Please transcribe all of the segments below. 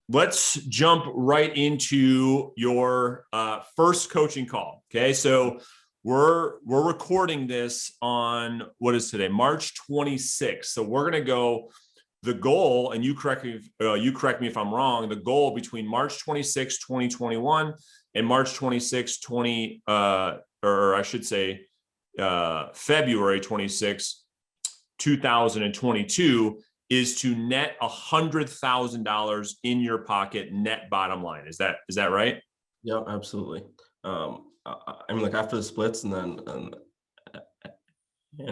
let's jump right into your first coaching call. Okay, so we're recording this on, what is today, March 26th. So we're gonna go, the goal, and you correct me if I'm wrong, the goal between March 26, 2021 and March 26, or I should say February 26, 2022, is to net $100,000 in your pocket net bottom line. Is that right? Yeah, absolutely. I mean, like after the splits, and then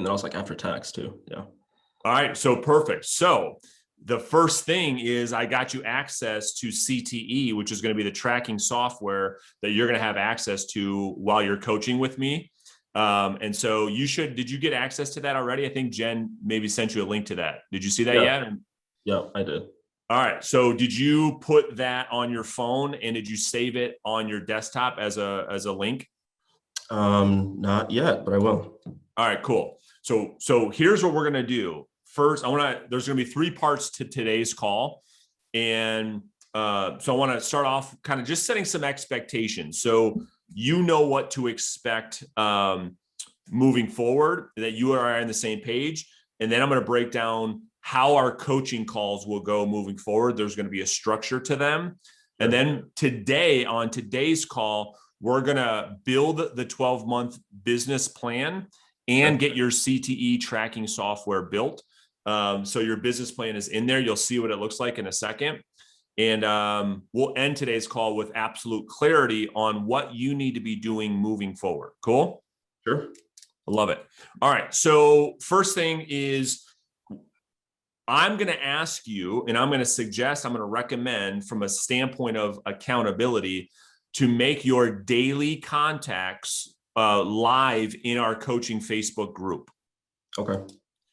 also like after tax too. Yeah. All right, so perfect. So the first thing is I got you access to CTE, which is going to be the tracking software that you're going to have access to while you're coaching with me. And so did you get access to that already? I think Jen maybe sent you a link to that. Did you see that yet? Yeah, I did. All right. So did you put that on your phone and did you save it on your desktop as a link? Not yet, but I will. All right, cool. So here's what we're going to do. First, there's going to be 3 parts to today's call. And so I want to start off kind of just setting some expectations. So you know what to expect moving forward, that you are on the same page. And then I'm going to break down how our coaching calls will go moving forward. There's going to be a structure to them. And then on today's call, we're going to build the 12-month business plan and get your CTE tracking software built. So your business plan is in there. You'll see what it looks like in a second. And we'll end today's call with absolute clarity on what you need to be doing moving forward. Cool? Sure. I love it. All right. So first thing is, I'm going to ask you, and I'm going to recommend from a standpoint of accountability, to make your daily contacts live in our coaching Facebook group. Okay.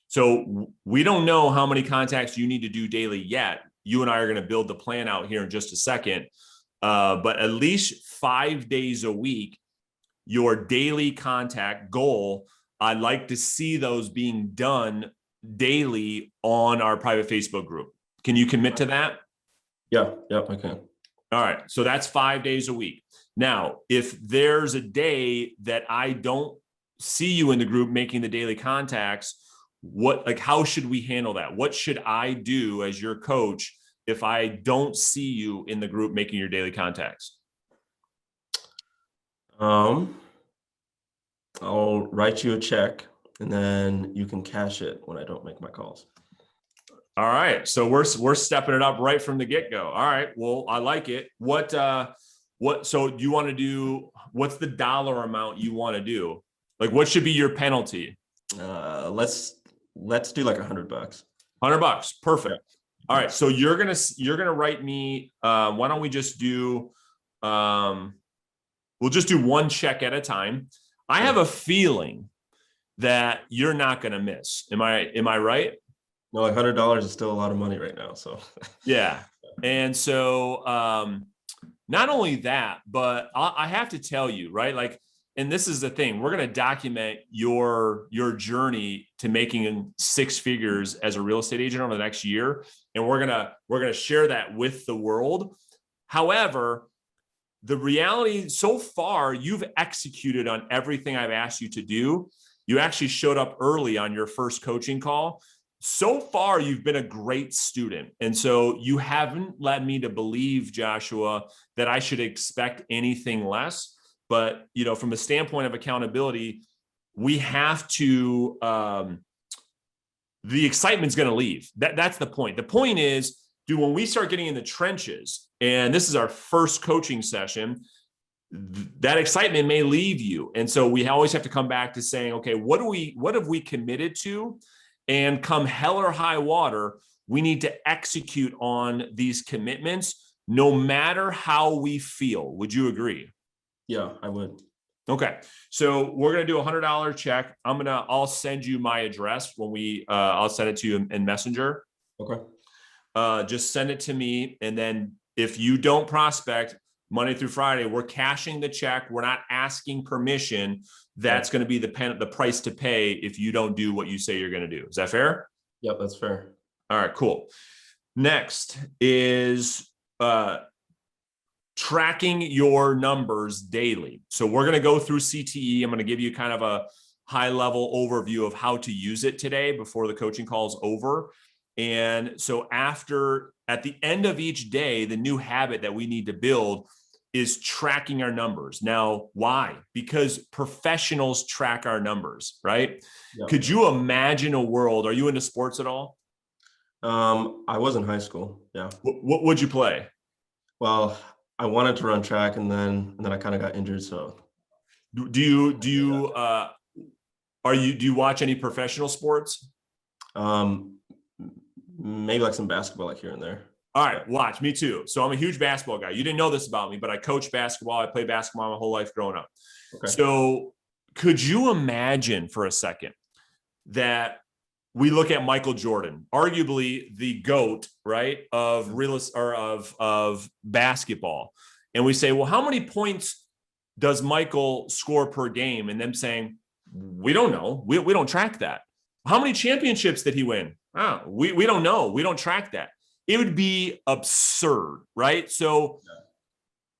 So we don't know how many contacts you need to do daily yet. You and I are going to build the plan out here in just a second. But at least 5 days a week, your daily contact goal, I'd like to see those being done daily on our private Facebook group. Can you commit to that? Yeah, I can. All right. So that's 5 days a week. Now, if there's a day that I don't see you in the group making the daily contacts, how should we handle that? What should I do as your coach if I don't see you in the group making your daily contacts? I'll write you a check and then you can cash it when I don't make my calls. All right. So we're stepping it up right from the get-go. All right. Well, I like it. So do you want to do, what's the dollar amount you want to do? Like, what should be your penalty? Let's do like $100. $100. Perfect. All right. So you're going to write me, why don't we just do, we'll just do one check at a time. I have a feeling that you're not going to miss. Am I right? No, like $100 is still a lot of money right now. So yeah. And so, not only that, but I have to tell you, right? Like, and this is the thing, we're going to document your journey to making 6 figures as a real estate agent over the next year. And we're going to share that with the world. However, the reality, so far, you've executed on everything I've asked you to do. You actually showed up early on your first coaching call. So far, you've been a great student. And so you haven't led me to believe, Joshua, that I should expect anything less. But, from a standpoint of accountability, we have to, the excitement's going to leave. That's the point. The point is, when we start getting in the trenches, and this is our first coaching session, that excitement may leave you. And so we always have to come back to saying, okay, what have we committed to? And come hell or high water, we need to execute on these commitments, no matter how we feel. Would you agree? Yeah, I would. Okay. So we're going to do $100 check. I'll send you my address when I'll send it to you in Messenger. Okay. Just send it to me. And then if you don't prospect Monday through Friday, we're cashing the check. We're not asking permission. That's going to be the price to pay if you don't do what you say you're going to do. Is that fair? Yep, that's fair. All right, cool. Next is tracking your numbers daily. So we're going to go through CTE. I'm going to give you kind of a high level overview of how to use it today before the coaching call is over. And so at the end of each day, the new habit that we need to build is tracking our numbers. Now, why? Because professionals track our numbers, right? Yeah. Could you imagine a world? Are you into sports at all? I was in high school. Yeah. What would you play? Well, I wanted to run track and then I kind of got injured. So Do you watch any professional sports? Maybe like some basketball, like here and there. All right, watch me too. So I'm a huge basketball guy. You didn't know this about me, but I coach basketball. I played basketball my whole life growing up. Okay. So could you imagine for a second that we look at Michael Jordan, arguably the GOAT, right, of basketball, and we say, well, how many points does Michael score per game? And them saying, we don't know. We don't track that. How many championships did he win? Oh, we don't know. We don't track that. It would be absurd, right? So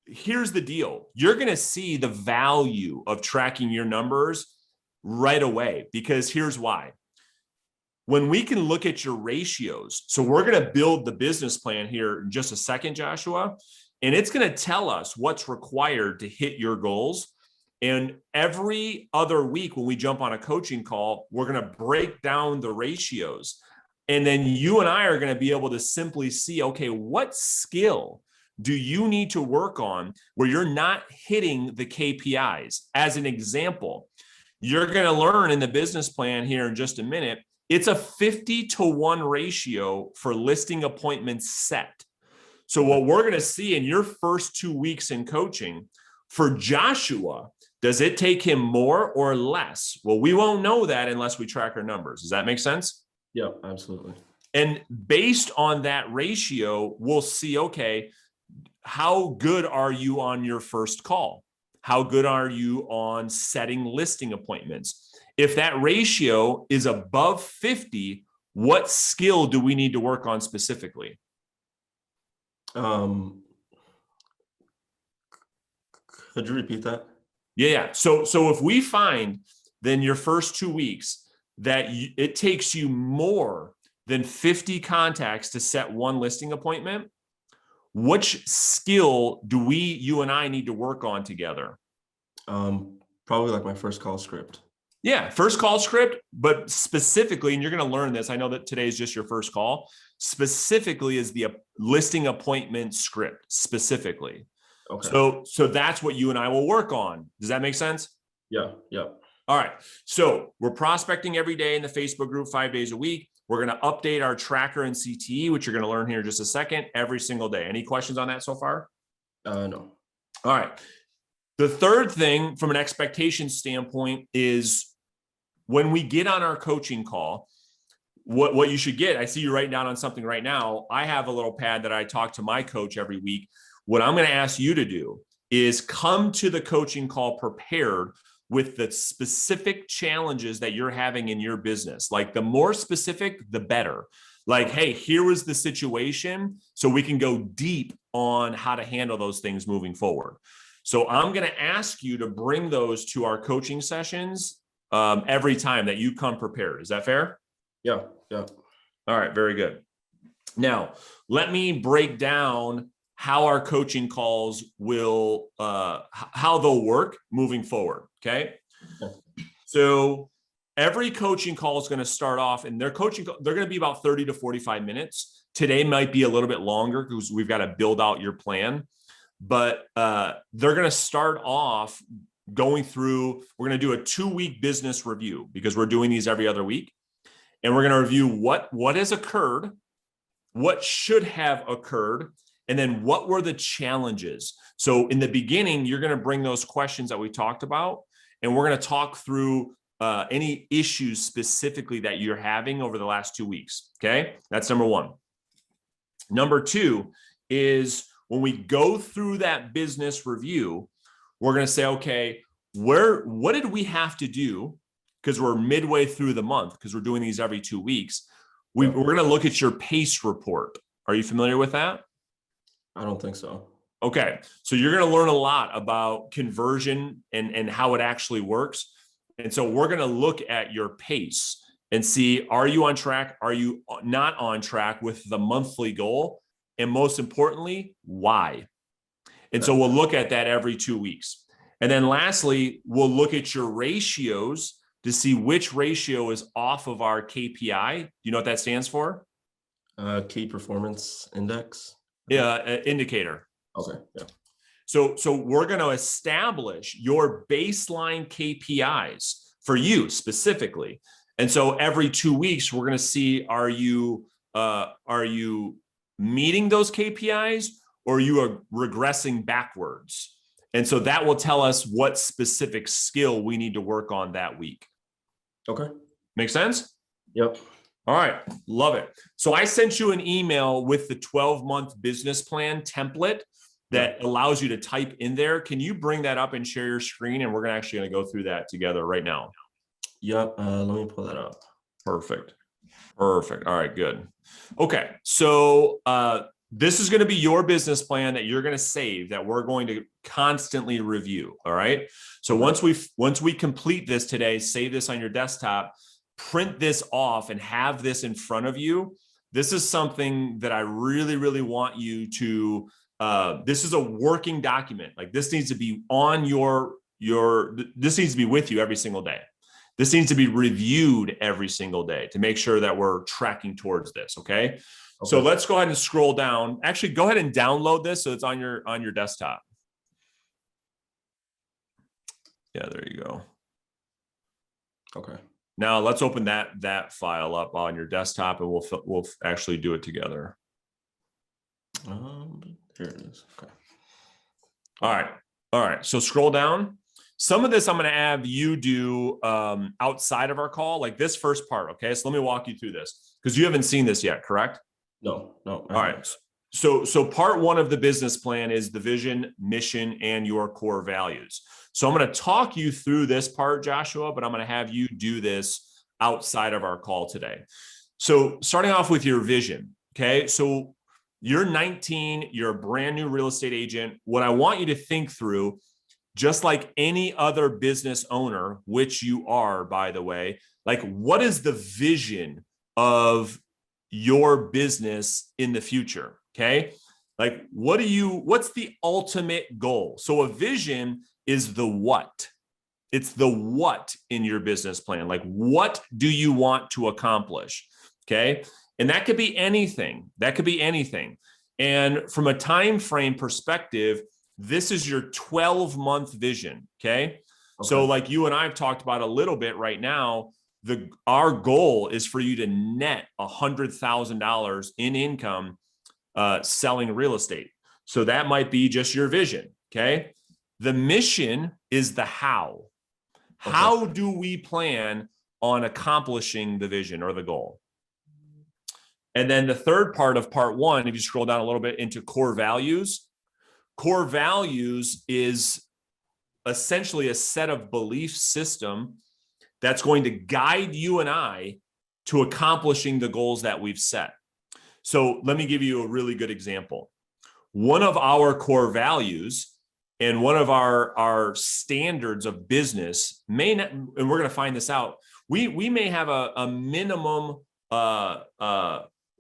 here's the deal. You're going to see the value of tracking your numbers right away, because here's why. When we can look at your ratios, so we're going to build the business plan here in just a second, Joshua, and it's going to tell us what's required to hit your goals. And every other week when we jump on a coaching call, we're going to break down the ratios. And then you and I are going to be able to simply see, okay, what skill do you need to work on where you're not hitting the KPIs? As an example, you're going to learn in the business plan here in just a minute, it's a 50-to-1 ratio for listing appointments set. So what we're going to see in your first 2 weeks in coaching, for Joshua, does it take him more or less? Well, we won't know that unless we track our numbers. Does that make sense? Yeah, absolutely. And based on that ratio, we'll see, okay, how good are you on your first call? How good are you on setting listing appointments? If that ratio is above 50, what skill do we need to work on specifically? Could you repeat that? Yeah. So if we find then your first 2 weeks that it takes you more than 50 contacts to set one listing appointment, which skill do you and I need to work on together? Probably like my first call script. Yeah, first call script, but specifically, and you're going to learn this. I know that today is just your first call. Specifically is the listing appointment script specifically. Okay. So that's what you and I will work on. Does that make sense? Yeah. All right. So we're prospecting every day in the Facebook group 5 days a week. We're going to update our tracker and CTE, which you're going to learn here in just a second, every single day. Any questions on that so far? No. All right. The third thing from an expectation standpoint is when we get on our coaching call, what you should get, I see you writing down on something right now. I have a little pad that I talk to my coach every week. What I'm going to ask you to do is come to the coaching call prepared with the specific challenges that you're having in your business. Like the more specific, the better. Like, hey, here was the situation, so we can go deep on how to handle those things moving forward. So I'm going to ask you to bring those to our coaching sessions every time that you come prepared. Is that fair? Yeah. All right, very good. Now, let me break down how our coaching calls will, how they'll work moving forward. Okay. So every coaching call is going to start off, and they're going to be about 30 to 45 minutes. Today might be a little bit longer because we've got to build out your plan, but they're going to start off going through, we're going to do a 2-week business review because we're doing these every other week. And we're going to review what has occurred, what should have occurred, and then what were the challenges. So in the beginning, you're going to bring those questions that we talked about, and we're going to talk through any issues specifically that you're having over the last 2 weeks. Okay, that's number one. Number two is when we go through that business review, we're going to say, okay, what did we have to do? Because we're midway through the month, because we're doing these every 2 weeks. We're going to look at your PACE report. Are you familiar with that? I don't think so. Okay, so you're going to learn a lot about conversion and how it actually works. And so we're going to look at your pace and see, are you on track? Are you not on track with the monthly goal? And most importantly, why? And so we'll look at that every 2 weeks. And then lastly, we'll look at your ratios to see which ratio is off of our KPI. You know what that stands for? Key performance index. Yeah, indicator. Okay. Yeah. So we're going to establish your baseline KPIs for you specifically. And so every 2 weeks, we're going to see, are you meeting those KPIs, or you are regressing backwards? And so that will tell us what specific skill we need to work on that week. Okay. Make sense? Yep. All right. Love it. So I sent you an email with the 12-month business plan template that allows you to type in there. Can you bring that up and share your screen? And we're actually going to go through that together right now. Yep. Let me pull that up. Perfect. Perfect. All right, good. Okay. So this is going to be your business plan that you're going to save, that we're going to constantly review. All right. So once we complete this today, save this on your desktop, print this off and have this in front of you. This is something that I really, really want you to, this is a working document. Like, this needs to be on this needs to be with you every single day. This needs to be reviewed every single day to make sure that we're tracking towards this. Okay. So let's go ahead and scroll down. Actually, go ahead and download this so it's on your desktop. Yeah, there you go. Okay. Now let's open that file up on your desktop, and we'll actually do it together. Here it is. Okay. All right. So scroll down. Some of this I'm going to have you do outside of our call, like this first part. Okay. So let me walk you through this, because you haven't seen this yet, correct? No. All right. So part one of the business plan is the vision, mission, and your core values. So I'm going to talk you through this part, Joshua, but I'm going to have you do this outside of our call today. So starting off with your vision. Okay. So you're 19, you're a brand new real estate agent. What I want you to think through, just like any other business owner, which you are, by the way, like, what is the vision of your business in the future? Okay. Like, what's the ultimate goal? So a vision is the what. It's the what in your business plan. Like, what do you want to accomplish? Okay. And that could be anything. And from a time frame perspective, this is your 12-month vision. Okay. So like you and I have talked about a little bit right now, our goal is for you to net $100,000 in income selling real estate. So that might be just your vision. Okay. The mission is the how. How do we plan on accomplishing the vision or the goal? And then the third part of part one, if you scroll down a little bit into core values is essentially a set of belief system that's going to guide you and I to accomplishing the goals that we've set. So let me give you a really good example. One of our core values and one of our standards of business may not, and we're going to find this out, we may have a minimum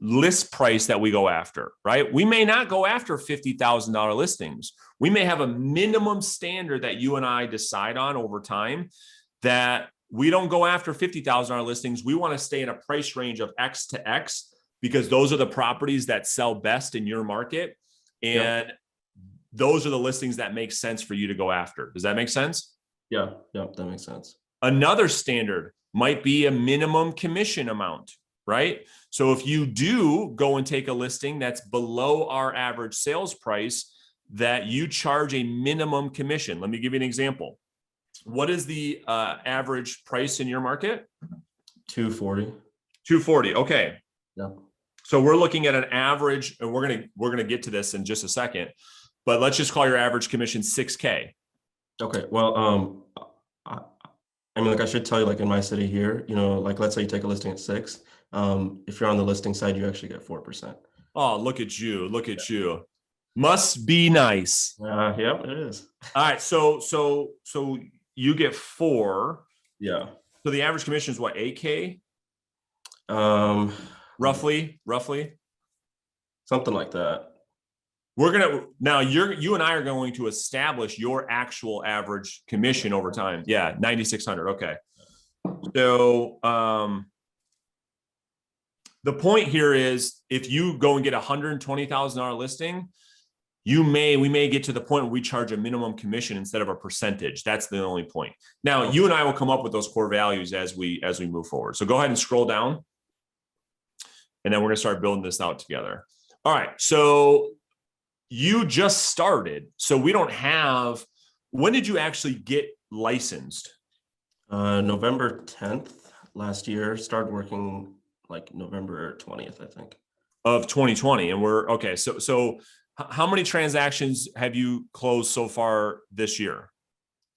list price that we go after, right? We may not go after $50,000 listings. We may have a minimum standard that you and I decide on over time, that we don't go after $50,000 listings. We want to stay in a price range of X to X, because those are the properties that sell best in your market. And those are the listings that make sense for you to go after. Does that make sense? Yeah, that makes sense. Another standard might be a minimum commission amount, right? So if you do go and take a listing that's below our average sales price, that you charge a minimum commission. Let me give you an example. What is the average price in your market? $240. Okay. Yeah. So we're looking at an average, and we're gonna get to this in just a second, but let's just call your average commission $6K. Okay. Well, I mean, like, I should tell you, like, in my city here, like, let's say you take a listing at 6. If you're on the listing side, you actually get 4%. Oh, look at you. Must be nice. Yeah, it is. All right. So you get 4. Yeah. So the average commission is what, 8K? Um, Roughly. something like that. We're gonna now you and I are going to establish your actual average commission over time. Yeah, 9,600. Okay. So the point here is if you go and get $120,000 listing, we may get to the point where we charge a minimum commission instead of a percentage. That's the only point. Now, you and I will come up with those core values as we move forward. So go ahead and scroll down, and then we're gonna start building this out together. All right. So you just started. So we don't have, when did you actually get licensed? November 10th last year, started working like November 20th, I think. Of 2020. And we're okay. So how many transactions have you closed so far this year?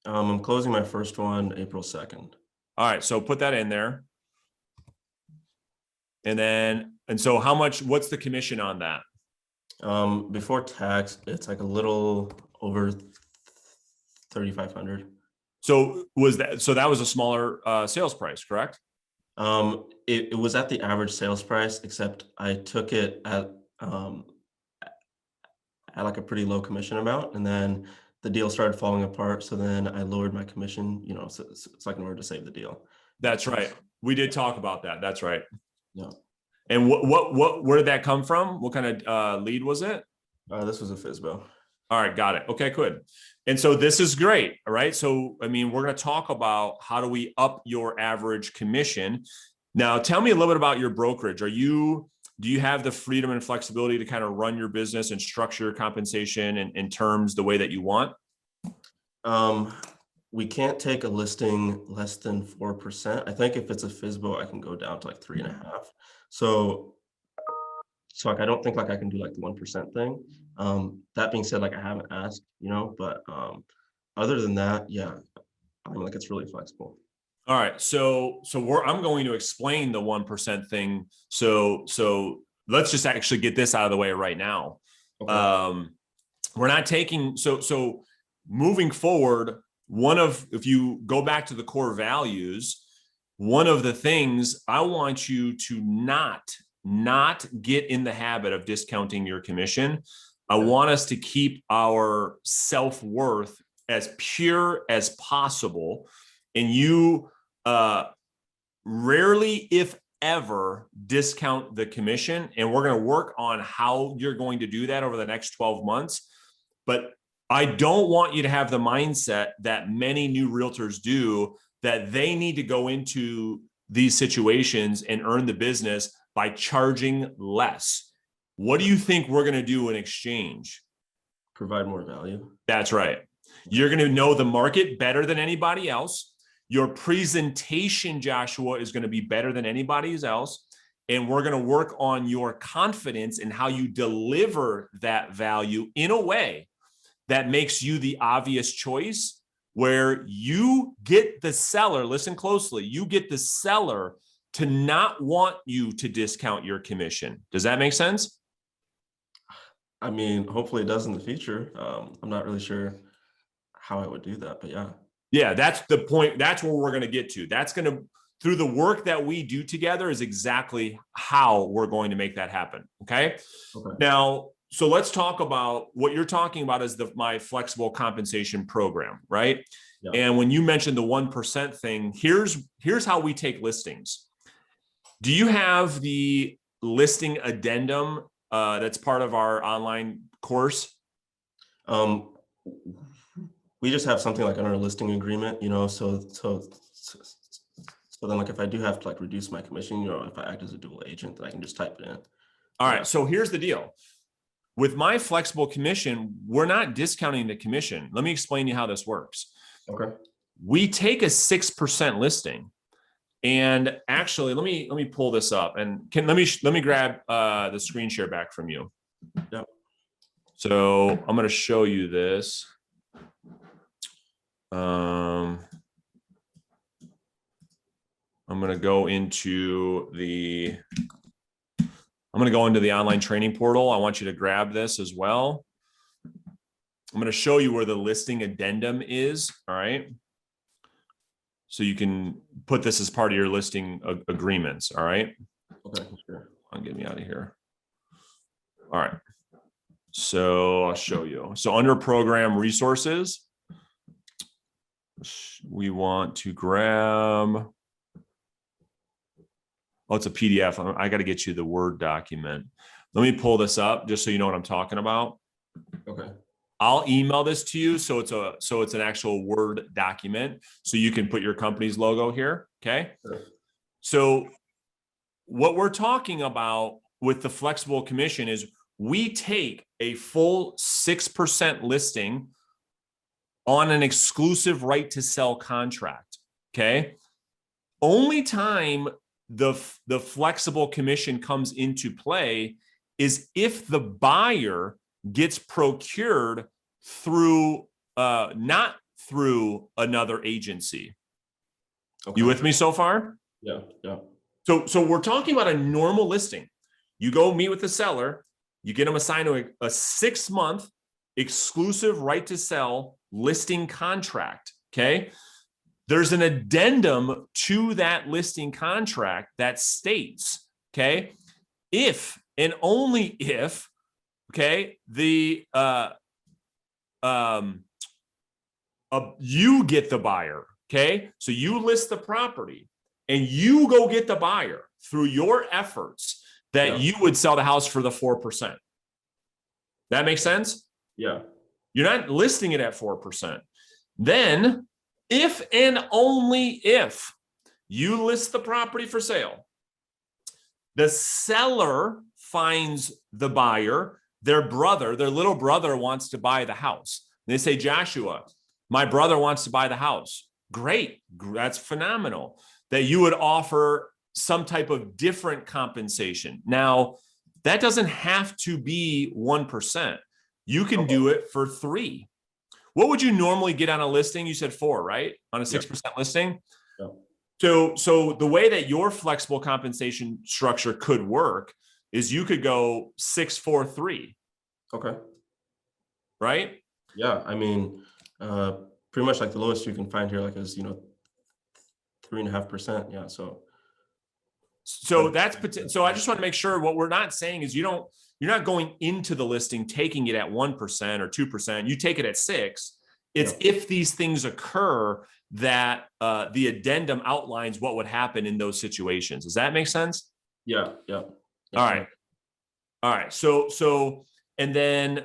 I'm closing my first one April 2nd. All right. So put that in there. And so how much, what's the commission on that? Before tax, it's like a little over 3,500. So that was a smaller sales price, correct? It was at the average sales price, except I took it at like a pretty low commission amount, and then the deal started falling apart. So then I lowered my commission, so it's like in order to save the deal. That's right. We did talk about that. That's right. Yeah. And where did that come from? What kind of lead was it? This was a FISBO. All right, got it. Okay, good. And so this is great. All right. So, I mean, we're going to talk about how do we up your average commission. Now, tell me a little bit about your brokerage. Do you have the freedom and flexibility to kind of run your business and structure your compensation and terms the way that you want? We can't take a listing less than 4%. I think if it's a FISBO, I can go down to like 3.5. So like, I don't think like I can do like the 1% thing. That being said, like I haven't asked, but other than that, yeah, I mean, like it's really flexible. All right. So I'm going to explain the 1% thing. So let's just actually get this out of the way right now. Okay. We're not taking, so moving forward, if you go back to the core values, one of the things I want you to not get in the habit of discounting your commission. I want us to keep our self-worth as pure as possible. And you rarely, if ever, discount the commission. And we're going to work on how you're going to do that over the next 12 months. But I don't want you to have the mindset that many new realtors do, that they need to go into these situations and earn the business by charging less. What do you think we're going to do in exchange? Provide more value. That's right. You're going to know the market better than anybody else. Your presentation, Joshua, is going to be better than anybody's else. And we're going to work on your confidence in how you deliver that value in a way that makes you the obvious choice, where you get the seller, listen closely, you get the seller to not want you to discount your commission. Does that make sense? I mean, hopefully it does in the future. I'm not really sure how I would do that, but yeah. Yeah, that's the point. That's where we're going to get to. That's going to, through the work that we do together, is exactly how we're going to make that happen. Okay. Now, so let's talk about what you're talking about is my flexible compensation program, right? Yeah. And when you mentioned the 1% thing, here's how we take listings. Do you have the listing addendum that's part of our online course? We just have something like on our listing agreement, so then like if I do have to like reduce my commission, if I act as a dual agent, then I can just type it in. All right. So here's the deal. With my flexible commission, we're not discounting the commission. Let me explain to you how this works. Okay. We take a 6% listing. And actually, let me pull this up and let me grab the screen share back from you. Yeah. So I'm going to show you this. I'm going to go into the online training portal. I want you to grab this as well. I'm going to show you where the listing addendum is. All right. So you can put this as part of your listing agreements. All right. Okay, sure. Get me out of here. All right. So I'll show you. So under program resources, we want to grab, oh, it's a PDF. I got to get you the Word document. Let me pull this up just so you know what I'm talking about. Okay. I'll email this to you. So it's an actual Word document. So you can put your company's logo here. Okay. Sure. So what we're talking about with the flexible commission is we take a full 6% listing on an exclusive right to sell contract. Okay. Only time the flexible commission comes into play is if the buyer gets procured through not through another agency. Okay. You with me so far? Yeah. Yeah. So we're talking about a normal listing. You go meet with the seller, you get them assigned to a 6-month exclusive right to sell listing contract. Okay. There's an addendum to that listing contract that states, okay, if and only if, okay, you get the buyer. Okay. So you list the property and you go get the buyer through your efforts that you would sell the house for the 4%. That makes sense? Yeah. You're not listing it at 4%. Then, if and only if you list the property for sale, the seller finds the buyer, their little brother wants to buy the house. They say, Joshua, my brother wants to buy the house. Great. That's phenomenal. That you would offer some type of different compensation. Now, that doesn't have to be 1%. You can do it for 3%. What would you normally get on a listing? You said 4%, right? On a 6% listing. Yeah. So the way that your flexible compensation structure could work is you could go 6, 4, 3. Okay. Right? Yeah. I mean, pretty much like the lowest you can find here, like is 3.5%. Yeah. So that's so I just want to make sure what we're not saying is you're not going into the listing taking it at 1% or 2%. You take it at 6%. It's if these things occur that the addendum outlines what would happen in those situations. Does that make sense? Yeah. Yeah. All right. So and then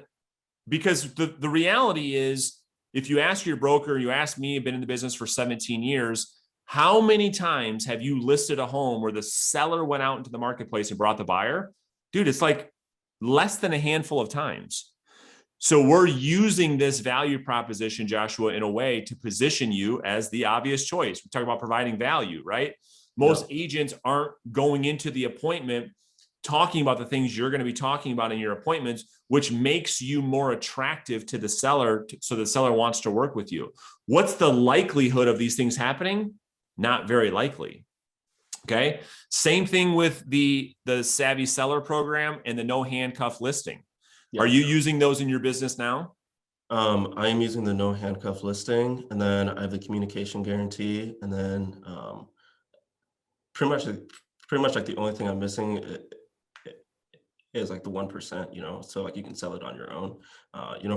because the reality is, if you ask your broker, you ask me, I've been in the business for 17 years. How many times have you listed a home where the seller went out into the marketplace and brought the buyer? Dude, it's like less than a handful of times. So we're using this value proposition, Joshua, in a way to position you as the obvious choice. We talk about providing value, right? Most agents aren't going into the appointment talking about the things you're going to be talking about in your appointments, which makes you more attractive to the seller. So the seller wants to work with you. What's the likelihood of these things happening? Not very likely. Okay. Same thing with the Savvy Seller program and the no handcuff listing. Are you using those in your business now? I am using the no handcuff listing, and then I have the communication guarantee, and then pretty much like the only thing I'm missing is like the 1%, so like you can sell it on your own.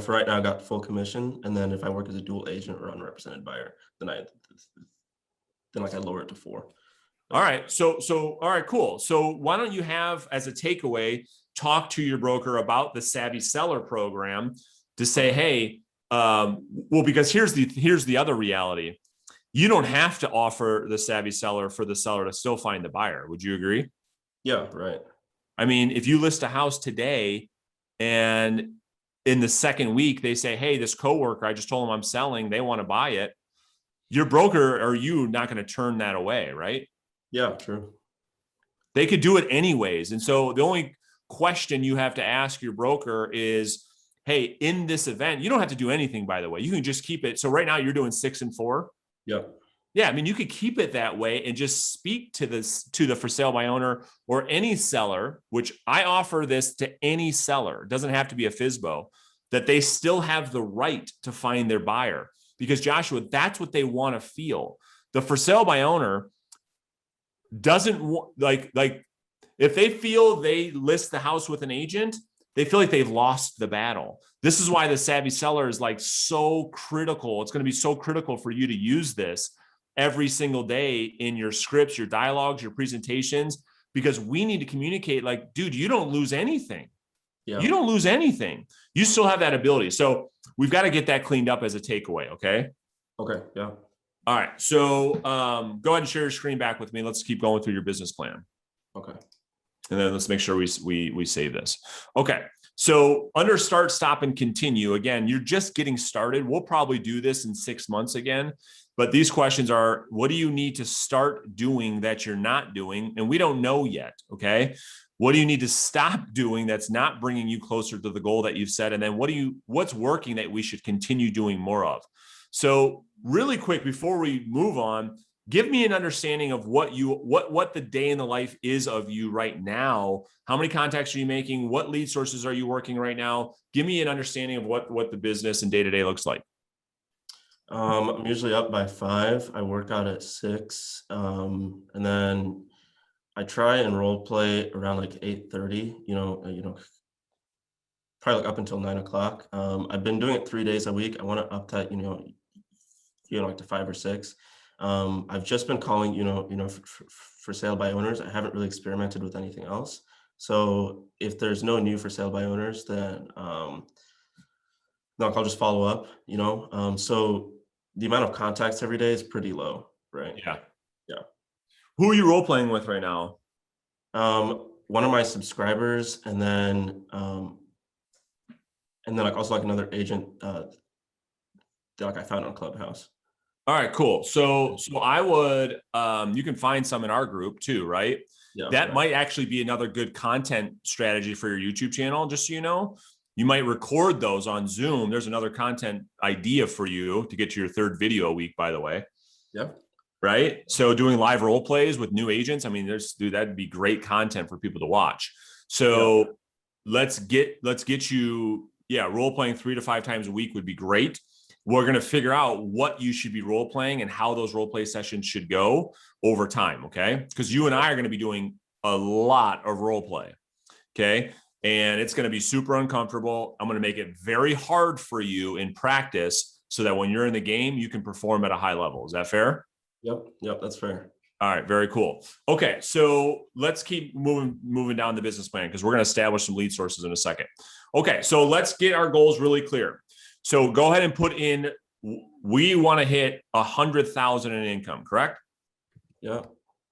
For right now I got full commission, and then if I work as a dual agent or unrepresented buyer, then I lower it to 4%. All right. So all right, cool. So why don't you have as a takeaway, talk to your broker about the Savvy Seller program to say, hey, because here's the other reality. You don't have to offer the Savvy Seller for the seller to still find the buyer. Would you agree? Yeah, right. I mean, if you list a house today and in the second week, they say, hey, this coworker, I just told them I'm selling, they want to buy it. Your broker or you not going to turn that away, right? Yeah, true. They could do it anyways. And so the only question you have to ask your broker is, hey, in this event, you don't have to do anything, by the way. You can just keep it. So right now you're doing 6 and 4. Yep. Yeah. I mean, you could keep it that way and just speak to the for sale by owner or any seller, which I offer this to any seller. It doesn't have to be a FSBO that they still have the right to find their buyer. Because Joshua, that's what they want to feel. The for sale by owner doesn't like if they feel they list the house with an agent, they feel like they've lost the battle. This is why the savvy seller is like so critical. It's going to be so critical for you to use this every single day in your scripts, your dialogues, your presentations, because we need to communicate like, dude, you don't lose anything. Yeah. You don't lose anything. You still have that ability. So we've got to get that cleaned up as a takeaway. Okay. Okay. Yeah. All right. So go ahead and share your screen back with me. Let's keep going through your business plan. Okay. And then let's make sure we save this. Okay. So under start, stop, and continue. Again, you're just getting started. We'll probably do this in 6 months again. But these questions are, what do you need to start doing that you're not doing? And we don't know yet. Okay. What do you need to stop doing that's not bringing you closer to the goal that you've set? And then what's working that we should continue doing more of? So really quick, before we move on, give me an understanding of what the day in the life is of you right now. How many contacts are you making? What lead sources are you working right now? Give me an understanding of what the business and day-to-day looks like. I'm usually up by 5. I work out at 6. And then I try and role play around like 8:30, probably like up until 9 o'clock. I've been doing it 3 days a week. I want to up that, like to 5 or 6. I've just been calling, for sale by owners. I haven't really experimented with anything else. So if there's no new for sale by owners, then I'll just follow up, so the amount of contacts every day is pretty low, right? Yeah. Yeah. Who are you role playing with right now? One of my subscribers, and then like also like another agent that like I found on Clubhouse. All right, cool. So I would, you can find some in our group too, right? Yeah. That right. might actually be another good content strategy for your YouTube channel. Just so you know, you might record those on Zoom. There's another content idea for you to get to your 3rd video a week, by the way. Yeah. Right. So doing live role plays with new agents. I mean, that'd be great content for people to watch. So let's get you, role playing 3 to 5 times a week would be great. We're going to figure out what you should be role playing and how those role play sessions should go over time. Okay. Because you and I are going to be doing a lot of role play. Okay. And it's going to be super uncomfortable. I'm going to make it very hard for you in practice so that when you're in the game, you can perform at a high level. Is that fair? Yep. That's fair. All right. Very cool. Okay. So let's keep moving down the business plan because we're going to establish some lead sources in a second. Okay. So let's get our goals really clear. So go ahead and put in, we want to hit 100,000 in income, correct? Yeah.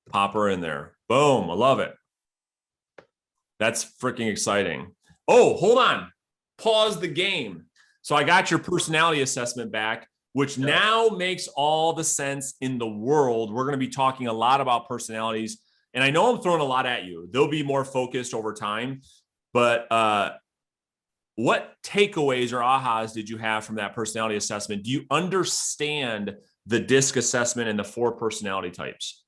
Pop her in there. Boom. I love it. That's freaking exciting. Oh, hold on. Pause the game. So I got your personality assessment back, which now makes all the sense in the world. We're going to be talking a lot about personalities. And I know I'm throwing a lot at you. They'll be more focused over time. But what takeaways or ahas did you have from that personality assessment? Do you understand the DISC assessment and the 4 personality types?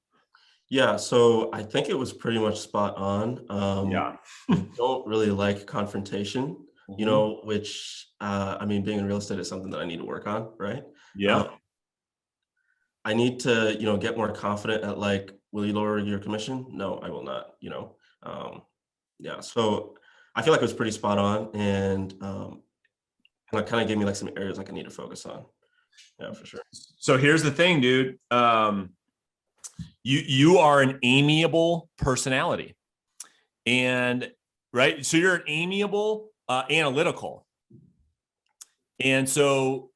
Yeah, so I think it was pretty much spot on. I don't really like confrontation, which being in real estate is something that I need to work on, right? Yeah. I need to, get more confident at like, will you lower your commission? No, I will not, So I feel like it was pretty spot on, and it kind of gave me like some areas like I need to focus on. Yeah, for sure. So here's the thing, dude. You are an amiable personality, and right. So you're an amiable, analytical, and so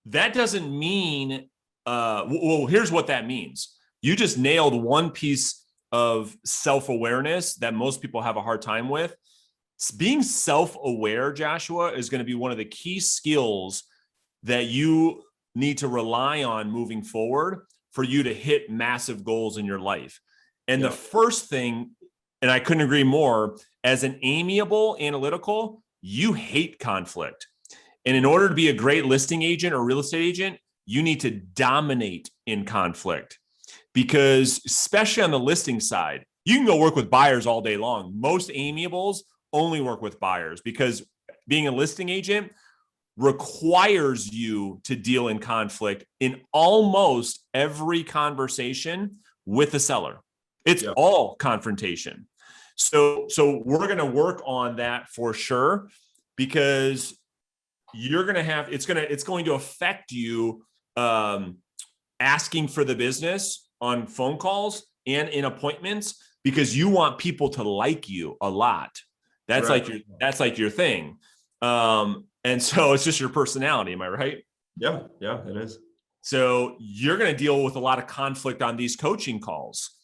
that doesn't mean. Well, here's what that means. You just nailed one piece of self-awareness that most people have a hard time with. Being self-aware, Joshua, is going to be one of the key skills that you need to rely on moving forward for you to hit massive goals in your life. And the first thing, and I couldn't agree more, as an amiable analytical, you hate conflict. And in order to be a great listing agent or real estate agent, you need to dominate in conflict, because especially on the listing side, you can go work with buyers all day long. Most amiables only work with buyers because being a listing agent, requires you to deal in conflict in almost every conversation with the seller. It's all confrontation. So we're going to work on that for sure, because you're going to have, it's going to affect you asking for the business on phone calls and in appointments, because you want people to like you a lot. That's like your thing. And so it's just your personality. Am I right? Yeah, it is. So you're going to deal with a lot of conflict on these coaching calls.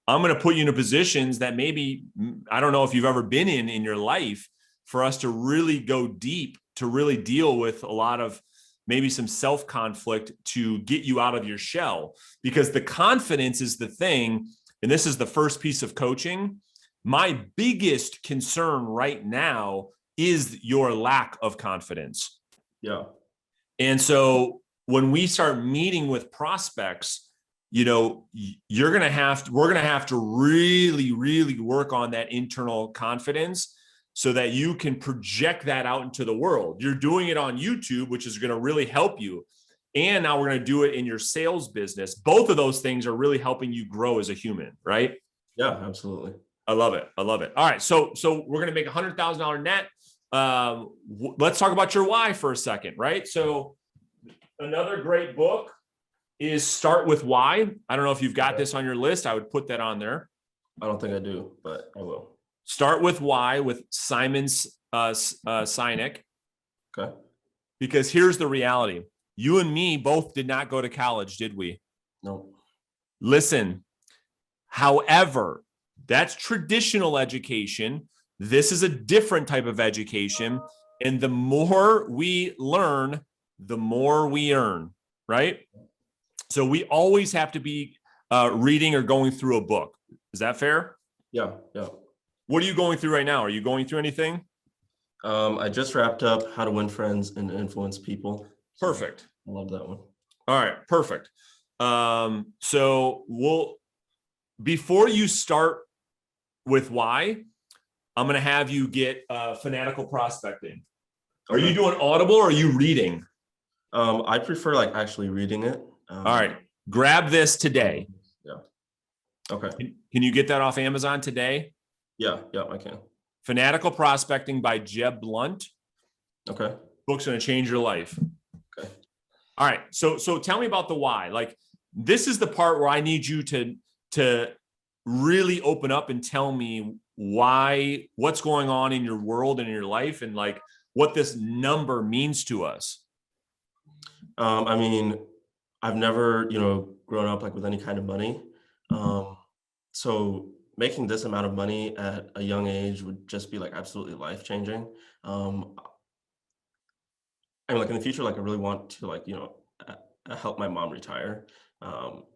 I'm going to put you in positions that maybe, I don't know if you've ever been in your life, for us to really go deep, to really deal with a lot of maybe some self-conflict to get you out of your shell, because the confidence is the thing. And this is the first piece of coaching. My biggest concern right now is your lack of confidence. Yeah. And so when we start meeting with prospects, we're going to have to really, really work on that internal confidence so that you can project that out into the world. You're doing it on YouTube, which is going to really help you. And now we're going to do it in your sales business. Both of those things are really helping you grow as a human, right? Yeah, absolutely. I love it. All right. So we're going to make $100,000 net. Let's talk about your why for a second, right? So another great book is Start With Why. I don't know if you've got this on your list. I would put that on there. I don't think I do, but I will. Start With Why with Simon Sinek. Okay. Because here's the reality. You and me both did not go to college, did we? No. Listen, however, that's traditional education. This is a different type of education. And the more we learn, the more we earn, right? So we always have to be reading or going through a book. Is that fair? Yeah. What are you going through right now? Are you going through anything? I just wrapped up How to Win Friends and Influence People. Perfect. I love that one. All right, perfect. So before you start with why, I'm going to have you get fanatical prospecting. Are you doing Audible or are you reading? I prefer actually reading it. All right, grab this today. Yeah. Okay. Can you get that off Amazon today? Yeah, I can. Fanatical Prospecting by Jeb Blunt. Okay. Book's going to change your life. Okay. All right. So tell me about the why. This is the part where I need you to really open up and tell me what's going on in your world and in your life, and what this number means to us. I mean, I've never, grown up with any kind of money. So making this amount of money at a young age would just be absolutely life-changing. In the future, I really want to help my mom retire.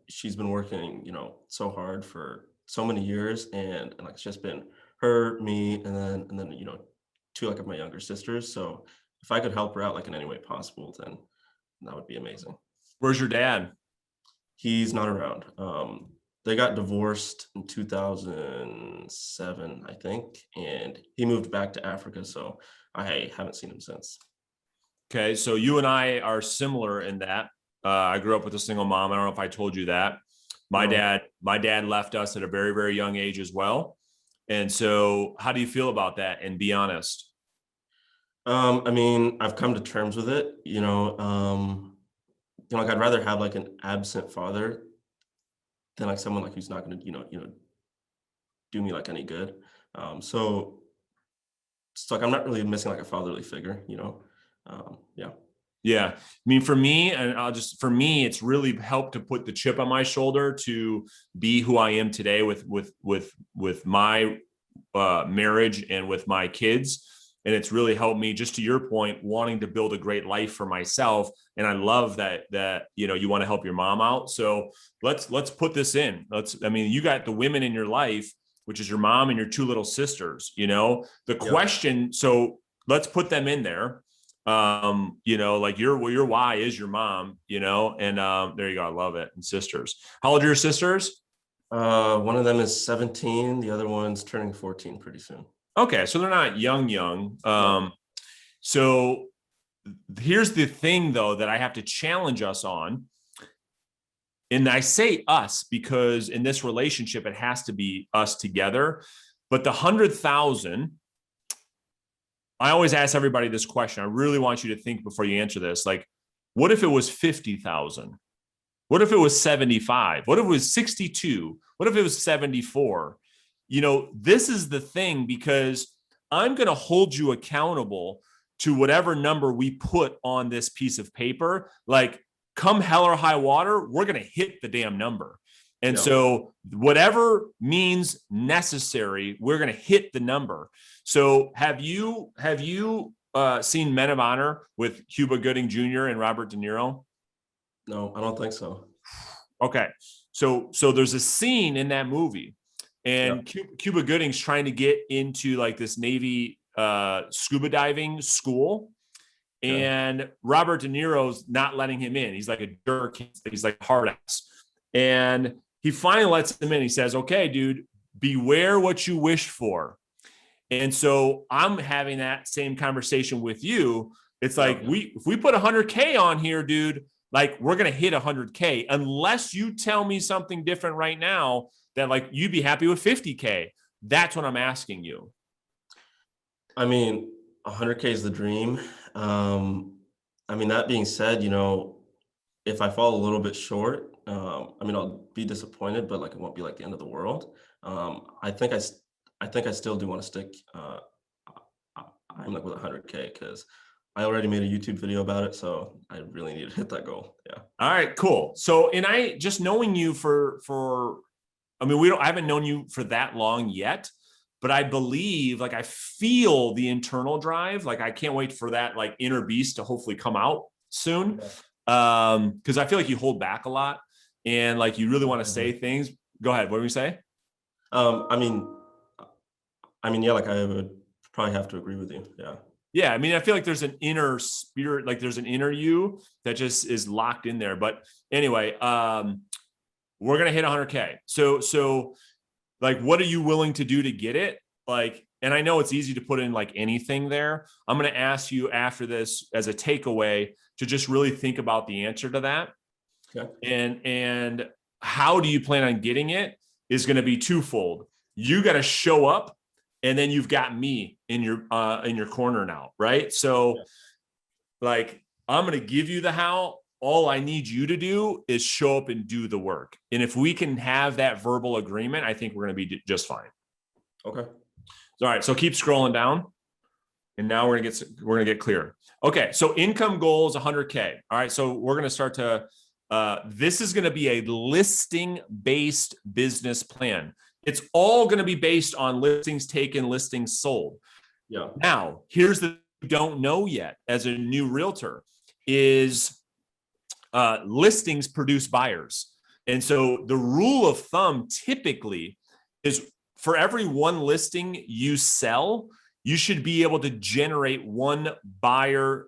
She's been working, so hard for so many years, and it's just been her, me, and then two of my younger sisters. So if I could help her out in any way possible, then that would be amazing. Where's your dad? He's not around. They got divorced in 2007, I think, and he moved back to Africa, so I haven't seen him since. Okay, so you and I are similar in that. I grew up with a single mom. I don't know if I told you that. My dad left us at a very, very young age as well. And so how do you feel about that? And be honest. I mean, I've come to terms with it, I'd rather have an absent father than someone who's not going to, do me any good. So it's I'm not really missing a fatherly figure, yeah. Yeah. I mean, for me, it's really helped to put the chip on my shoulder to be who I am today with my marriage and with my kids. And it's really helped me, just to your point, wanting to build a great life for myself. And I love that you want to help your mom out. So let's put this in. You got the women in your life, which is your mom and your two little sisters, the question. So let's put them in there. Your why is your mom, and there you go. I love it. And sisters. How old are your sisters? One of them is 17. The other one's turning 14 pretty soon. Okay. So they're not young. So here's the thing though, that I have to challenge us on. And I say us because in this relationship, it has to be us together. But the 100,000, I always ask everybody this question. I really want you to think before you answer this. Like, what if it was 50,000? What if it was 75? What if it was 62? What if it was 74? You know, this is the thing, because I'm going to hold you accountable to whatever number we put on this piece of paper. Like, come hell or high water, we're going to hit the damn number. And so whatever means necessary, we're going to hit the number. So have you seen Men of Honor with Cuba Gooding Jr. and Robert De Niro? No, I don't think so. Okay. So there's a scene in that movie, and Cuba Gooding's trying to get into like this Navy scuba diving school. And Robert De Niro's not letting him in. He's like a jerk. He's like hard ass. And he finally lets him in. He says, okay, dude, beware what you wish for. And so I'm having that same conversation with you. It's like, if we put 100K on here, dude, like we're going to hit 100K unless you tell me something different right now that like you'd be happy with 50K. That's what I'm asking you. I mean, 100K is the dream. I mean, that being said, you know, if I fall a little bit short, I mean, I'll be disappointed, but like it won't be like the end of the world. I think I still do want to stick. I'm like with 100K because I already made a YouTube video about it, so I really need to hit that goal. Yeah. All right, cool. So, and I just knowing you I mean, I haven't known you for that long yet, but I believe, like, I feel the internal drive. Like, I can't wait for that, like, inner beast to hopefully come out soon. Because I feel like you hold back a lot and like you really want to say things. Go ahead. What do we say? I mean, yeah, like I would probably have to agree with you. Yeah. Yeah. I mean, I feel like there's an inner spirit, like there's an inner you that just is locked in there. But anyway, we're going to hit 100K. So like, what are you willing to do to get it? Like, and I know it's easy to put in like anything there. I'm going to ask you after this as a takeaway to just really think about the answer to that. Okay. And how do you plan on getting it is going to be twofold. You got to show up, and then you've got me in your corner now, right? So like, I'm going to give you the how. All I need you to do is show up and do the work. And if we can have that verbal agreement, I think we're going to be just fine. Okay. All right. So keep scrolling down. And now we're going to get clear. Okay. So income goal is 100K. All right. So we're going to start to, this is going to be a listing based business plan. It's all going to be based on listings taken, listings sold. Yeah. Now, here's the you don't know yet as a new realtor is listings produce buyers. And so the rule of thumb typically is for every one listing you sell, you should be able to generate one buyer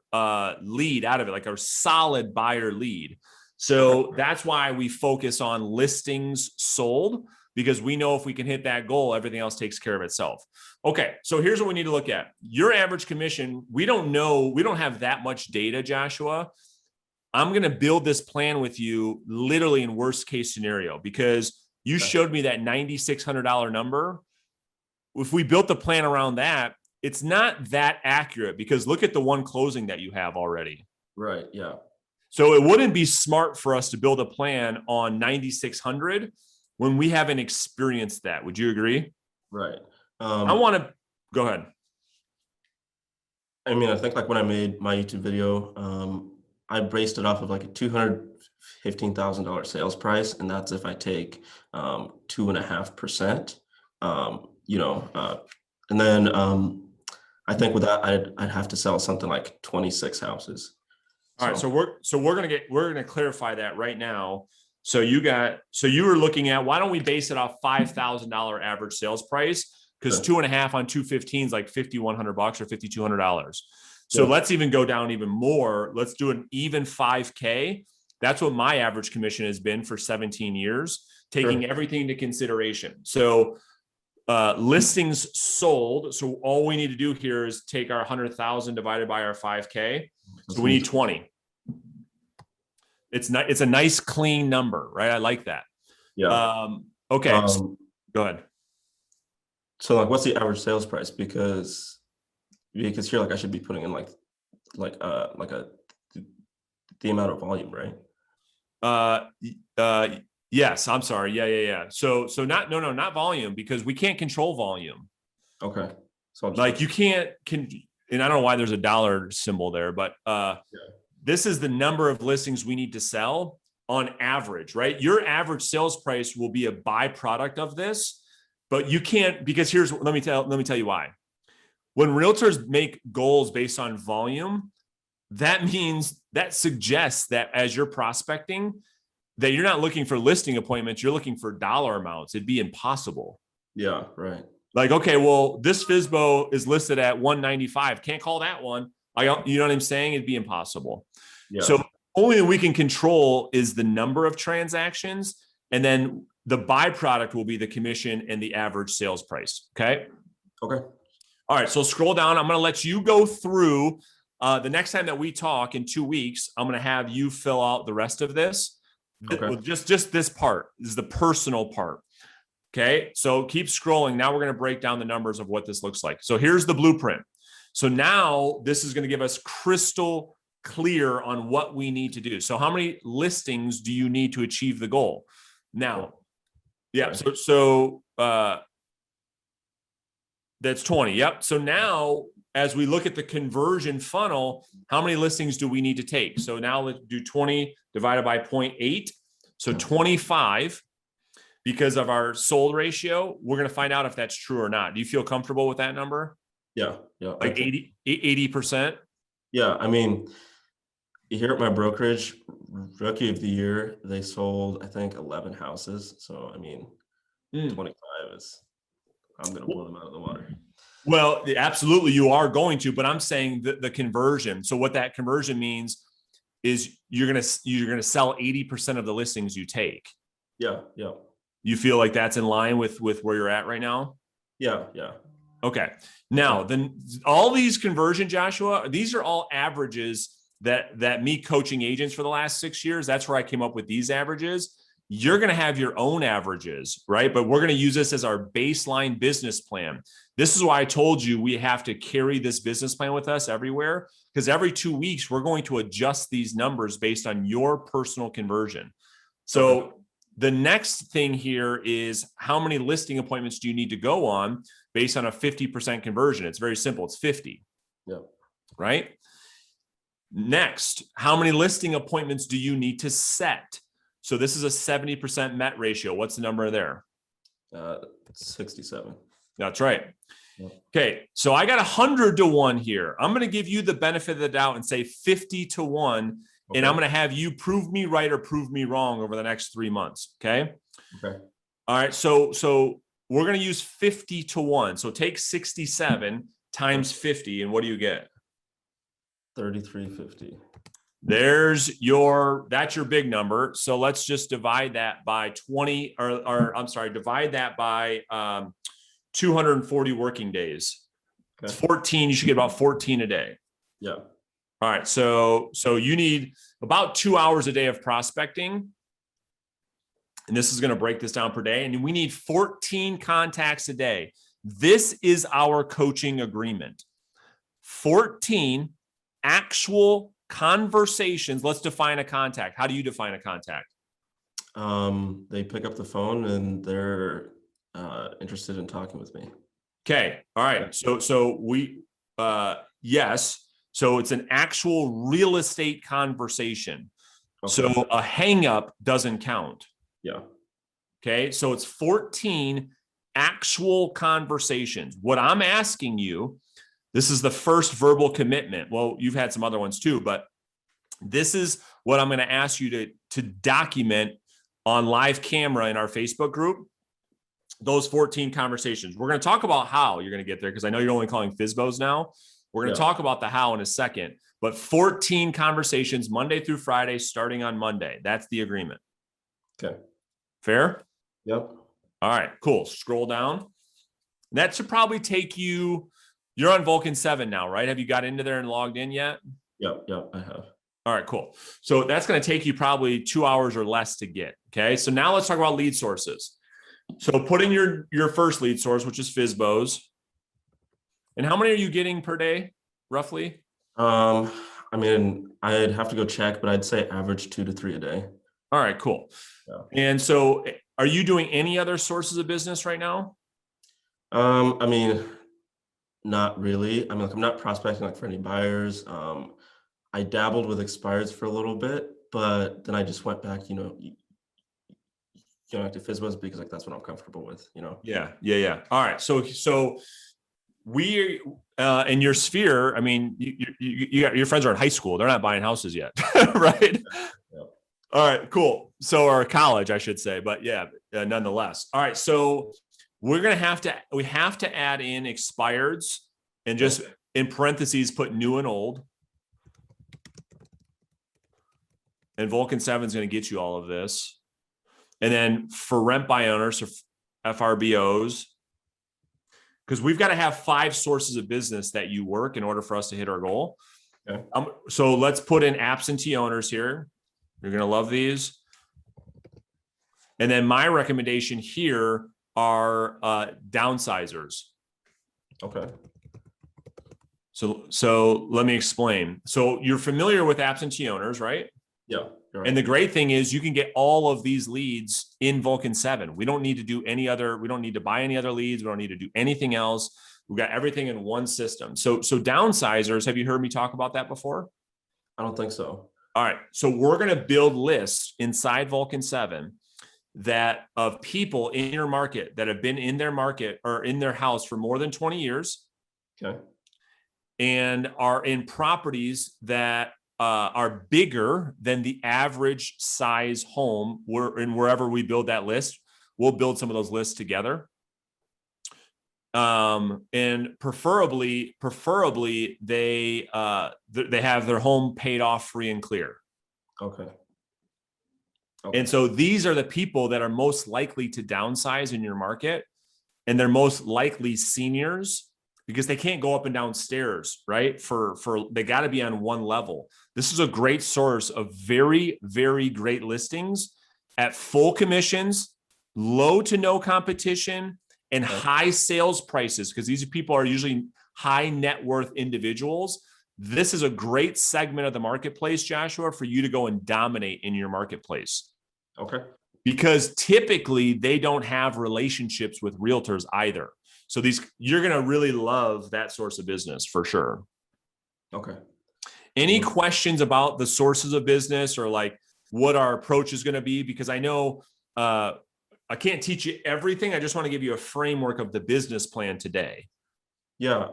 lead out of it, like a solid buyer lead. So that's why we focus on listings sold, because we know if we can hit that goal, everything else takes care of itself. Okay, so here's what we need to look at. Your average commission, we don't know, we don't have that much data, Joshua. I'm going to build this plan with you literally in worst case scenario, because you showed me that $9,600 number. If we built the plan around that, it's not that accurate, because look at the one closing that you have already. Right. Yeah. So it wouldn't be smart for us to build a plan on 9,600 when we haven't experienced that. Would you agree? Right. I want to go ahead. I mean, I think like when I made my YouTube video, I based it off of like a $215,000 sales price, and that's if I take 2.5%. You know, and then I think with that, I'd have to sell something like 26 houses. All right, so we're gonna clarify that right now. So you were looking at, why don't we base it off $5,000 average sales price? Because 2.5 on 215 is like $5,100 or $5,200. So let's even go down even more. Let's do an even 5K. That's what my average commission has been for 17 years, taking everything into consideration. So listings sold. So all we need to do here is take our 100,000 divided by our 5K. So we need 20. It's not, it's a nice clean number, right? I like that. Yeah. Okay. So go ahead. So like, what's the average sales price? Because here, like, I should be putting in like the amount of volume, right? Yes, I'm sorry. Yeah. So not volume, because we can't control volume. Okay. So like you can't and I don't know why there's a dollar symbol there, but this is the number of listings we need to sell on average, right? Your average sales price will be a byproduct of this, but you can't, because let me tell you why. When realtors make goals based on volume, that suggests that as you're prospecting, that you're not looking for listing appointments, you're looking for dollar amounts. It'd be impossible. Yeah, right. Like, okay, well, this FSBO is listed at 195. Can't call that one. You know what I'm saying? It'd be impossible. Yeah. So only thing we can control is the number of transactions, and then the byproduct will be the commission and the average sales price. Okay. Okay. All right. So scroll down. I'm going to let you go through. The next time that we talk in 2 weeks, I'm going to have you fill out the rest of this. Okay. Just this part is the personal part. Okay. So keep scrolling. Now we're going to break down the numbers of what this looks like. So here's the blueprint. So now this is going to give us crystal clear on what we need to do. So how many listings do you need to achieve the goal? Now, yeah. So that's 20. Yep. So now, as we look at the conversion funnel, how many listings do we need to take? So now let's do 20 divided by 0.8. So 25, because of our sold ratio, we're going to find out if that's true or not. Do you feel comfortable with that number? Yeah. Like 80%? Yeah. I mean, here at my brokerage, rookie of the year, they sold, I think, 11 houses. So, I mean, 25 is, I'm going to blow them out of the water. Well, absolutely, you are going to, but I'm saying the conversion. So what that conversion means is you're gonna sell 80% of the listings you take. Yeah. You feel like that's in line with where you're at right now? Yeah. Okay. Now, then all these conversion, Joshua, these are all averages that me coaching agents for the last 6 years. That's where I came up with these averages. You're going to have your own averages, right? But we're going to use this as our baseline business plan. This is why I told you we have to carry this business plan with us everywhere, because every 2 weeks, we're going to adjust these numbers based on your personal conversion. So the next thing here is how many listing appointments do you need to go on based on a 50% conversion? It's very simple. It's 50. Yeah. Right? Next, how many listing appointments do you need to set? So this is a 70% met ratio. What's the number there? 67. That's right. Yeah. Okay. So I got 100 to 1 here. I'm going to give you the benefit of the doubt and say 50 to 1. And I'm going to have you prove me right or prove me wrong over the next 3 months. Okay. Okay. All right. So we're going to use 50 to 1. So take 67 times 50. And what do you get? 3350. That's your big number. So let's just divide that by 20 divide that by 240 working days. Okay. It's 14. You should get about 14 a day. Yeah. All right. So you need about 2 hours a day of prospecting. And this is going to break this down per day. And we need 14 contacts a day. This is our coaching agreement. 14 actual conversations. Let's define a contact. How do you define a contact? They pick up the phone and they're interested in talking with me. Okay. All right. So we yes. So it's an actual real estate conversation. Okay. So a hang up doesn't count. Yeah. Okay. So it's 14 actual conversations. What I'm asking you, this is the first verbal commitment. Well, you've had some other ones too, but this is what I'm going to ask you to document on live camera in our Facebook group, those 14 conversations. We're going to talk about how you're going to get there, because I know you're only calling FSBOs now. We're going to talk about the how in a second, but 14 conversations Monday through Friday, starting on Monday. That's the agreement. Okay. Fair? Yep. All right, cool. Scroll down. That should probably take you, you're on Vulcan 7 now, right? Have you got into there and logged in yet? Yep, I have. All right, cool. So that's going to take you probably 2 hours or less to get. Okay. So now let's talk about lead sources. So put in your first lead source, which is FSBOs. And how many are you getting per day, roughly? I mean, I'd have to go check, but I'd say average 2 to 3 a day. All right, cool. Yeah. And so are you doing any other sources of business right now? I mean, not really. I mean, like, I'm not prospecting like for any buyers. I dabbled with expireds for a little bit, but then I just went back, back to FSBOs because like that's what I'm comfortable with, Yeah. All right. So we in your sphere, I mean, you got your friends are in high school. They're not buying houses yet, right? Yeah. All right, cool. So, or college, I should say, but yeah, nonetheless. All right. So we have to add in expireds and just in parentheses, put new and old. And Vulcan 7 is going to get you all of this. And then for rent by owners or FRBOs, because we've got to have 5 sources of business that you work in order for us to hit our goal. Okay. So let's put in absentee owners here. You're going to love these. And then my recommendation here are downsizers. Okay. So let me explain. So you're familiar with absentee owners, right? Yeah. Right. And the great thing is you can get all of these leads in Vulcan 7. We don't need to do any other, we don't need to buy any other leads. We don't need to do anything else. We've got everything in one system. So downsizers, have you heard me talk about that before? I don't think so. All right. So we're going to build lists inside Vulcan 7 that of people in your market that have been in their market or in their house for more than 20 years. Okay. And are in properties that are bigger than the average size home. Wherever we build that list, we'll build some of those lists together. And preferably they have their home paid off free and clear. Okay. And so these are the people that are most likely to downsize in your market, and they're most likely seniors because they can't go up and down stairs, right? They got to be on one level. This is a great source of very, very great listings at full commissions, low to no competition, and high sales prices, because these people are usually high net worth individuals. This is a great segment of the marketplace, Joshua, for you to go and dominate in your marketplace. Okay. Because typically they don't have relationships with realtors either. So you're going to really love that source of business for sure. Okay. Any questions about the sources of business or like what our approach is going to be? Because I know I can't teach you everything. I just want to give you a framework of the business plan today. Yeah.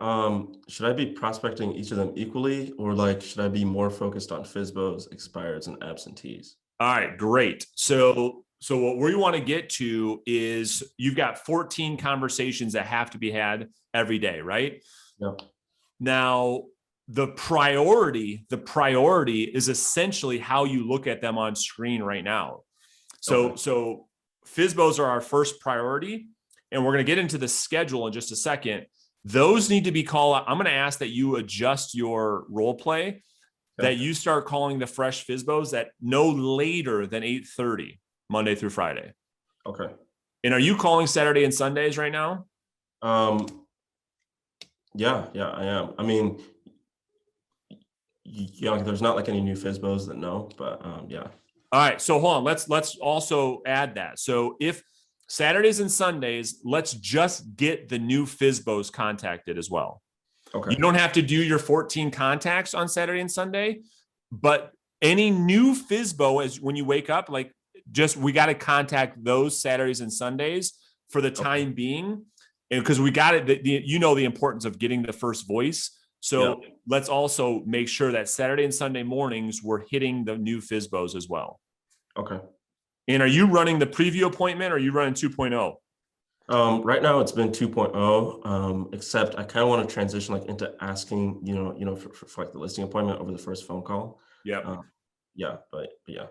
Should I be prospecting each of them equally, or like should I be more focused on FSBOs, expireds, and absentees? All right, great. So what we want to get to is you've got 14 conversations that have to be had every day, right? Yep. Now, the priority is essentially how you look at them on screen right now. So FSBOs are our first priority, and we're going to get into the schedule in just a second. Those need to be called out. I'm going to ask that you adjust your role play, that you start calling the fresh FSBOs at no later than 8:30 Monday through Friday. Okay. And are you calling Saturday and Sundays right now? Yeah, I am. I mean, there's not like any new FSBOs that know, but yeah. All right. So hold on. Let's also add that. So if Saturdays and Sundays, let's just get the new FSBOs contacted as well. Okay. You don't have to do your 14 contacts on Saturday and Sunday, but any new FSBO as when you wake up, like we got to contact those Saturdays and Sundays for the time being. And because we got it, the importance of getting the first voice. So let's also make sure that Saturday and Sunday mornings we're hitting the new FSBOs as well. Okay. And are you running the preview appointment or are you running 2.0? Right now it's been 2.0, except I kind of want to transition like into asking, for like the listing appointment over the first phone call. Yeah. But yeah.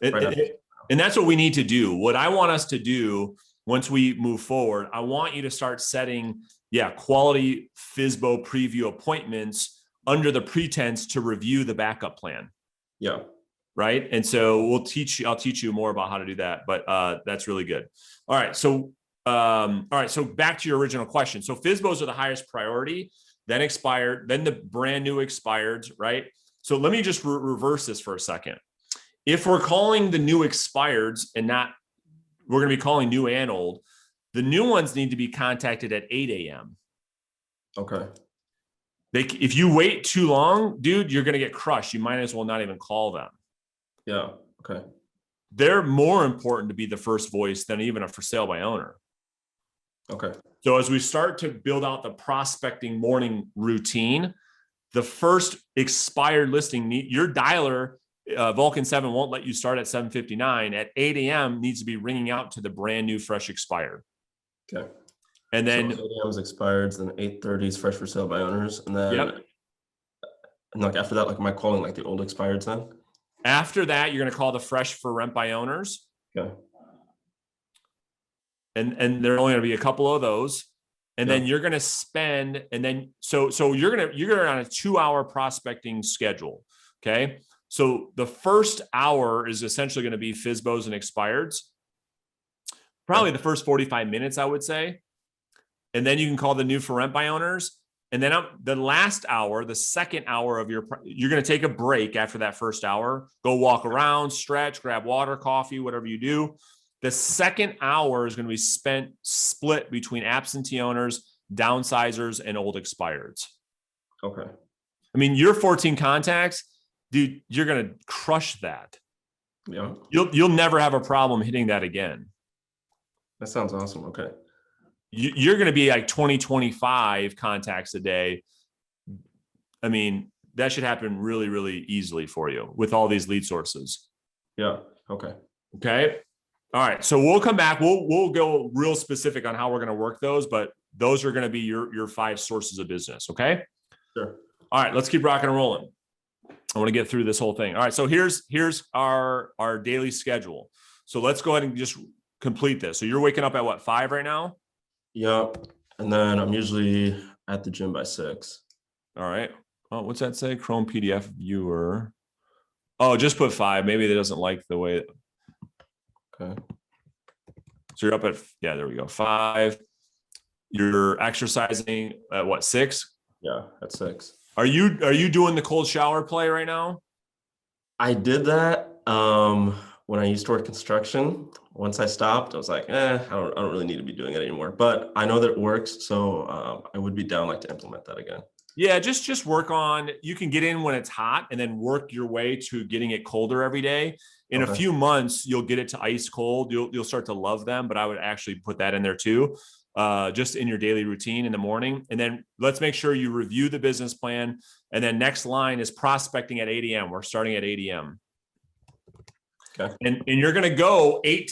And that's what we need to do. What I want us to do once we move forward, I want you to start setting, quality FSBO preview appointments under the pretense to review the backup plan. Yeah. Right. And so I'll teach you more about how to do that, but that's really good. All right. So, So back to your original question. So FSBOs are the highest priority, then expired, then the brand new expireds, right? So let me just reverse this for a second. If we're calling the new expireds and not, we're going to be calling new and old, the new ones need to be contacted at 8 a.m. Okay. If you wait too long, dude, you're going to get crushed. You might as well not even call them. Yeah. Okay. They're more important to be the first voice than even a for sale by owner. Okay. So as we start to build out the prospecting morning routine, the first expired listing, your dialer, Vulcan 7 won't let you start at 7:59. At 8 a.m. needs to be ringing out to the brand new fresh expired. Okay. And then so 8 a.m. is expired, then 8:30 is fresh for sale by owners, and then yep. And like after that, like am I calling like the old expireds then? After that, you're going to call the fresh for rent by owners. Okay. And there are only going to be a couple of those. And Yeah. then you're going to spend, and then so you're going to on a 2-hour prospecting schedule. Okay. So the first hour is essentially going to be FSBOs and expireds. Probably the first 45 minutes, I would say. And then you can call the new for rent by owners. And then the last hour, the second hour of you're going to take a break after that first hour, go walk around, stretch, grab water, coffee, whatever you do. The second hour is going to be split between absentee owners, downsizers, and old expireds. Okay. I mean, your 14 contacts, dude, you're going to crush that. Yeah. You'll never have a problem hitting that again. That sounds awesome. Okay. You're going to be like 25 contacts a day. I mean, that should happen really, really easily for you with all these lead sources. Yeah. Okay. Okay. All right. So we'll come back. We'll go real specific on how we're going to work those, but those are going to be your 5 sources of business. Okay. Sure. All right. Let's keep rocking and rolling. I want to get through this whole thing. All right. So here's our daily schedule. So let's go ahead and just complete this. So you're waking up at what, 5 right now? Yeah. And then I'm usually at the gym by 6. All right. Oh, what's that say? Chrome PDF viewer. Oh, just put 5. Maybe it doesn't like the way. Okay. So you're up at, yeah, there we go. 5. You're exercising at what, 6? Yeah, at 6. Are you doing the cold shower play right now? I did that when I used to work construction. Once I stopped, I was like, I don't really need to be doing it anymore. But I know that it works, so I would be down like to implement that again. Yeah, just work on, you can get in when it's hot and then work your way to getting it colder every day. In a few months, you'll get it to ice cold. You'll start to love them, but I would actually put that in there too, just in your daily routine in the morning. And then let's make sure you review the business plan. And then next line is prospecting at 8 a.m. We're starting at 8 a.m. Okay. And you're going to go 8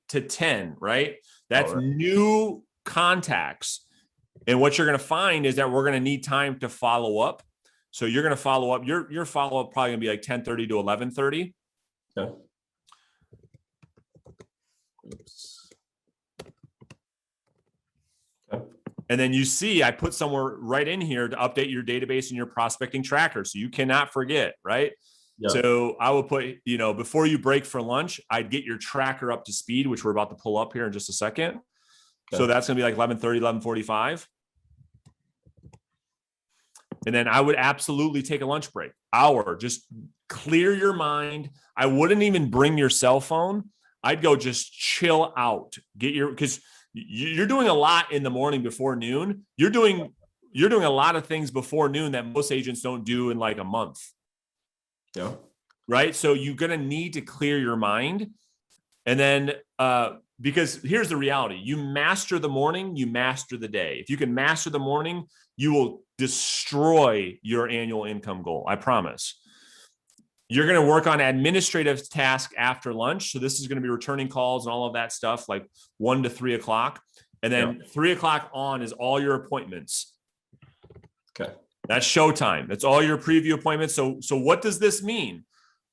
to 10, right? That's right. New contacts. And what you're going to find is that we're going to need time to follow up. So you're going to follow up. Your follow up probably going to be like 10:30 to 11:30. Okay. Oops. Okay. And then you see, I put somewhere right in here to update your database and your prospecting tracker. So you cannot forget, right? Yeah. So I will put, before you break for lunch, I'd get your tracker up to speed, which we're about to pull up here in just a second. Okay. So that's going to be like 11:30, 11:45. And then I would absolutely take a lunch break. Just clear your mind. I wouldn't even bring your cell phone. I'd go just chill out. Because you're doing a lot in the morning before noon. You're doing a lot of things before noon that most agents don't do in like a month. Yeah. Right. So you're going to need to clear your mind. And then, because here's the reality, you master the morning, you master the day. If you can master the morning, you will destroy your annual income goal. I promise. You're going to work on administrative tasks after lunch. So this is going to be returning calls and all of that stuff, like 1 to 3 o'clock. And then 3 o'clock on is all your appointments. Okay. That's showtime. That's all your preview appointments. So what does this mean?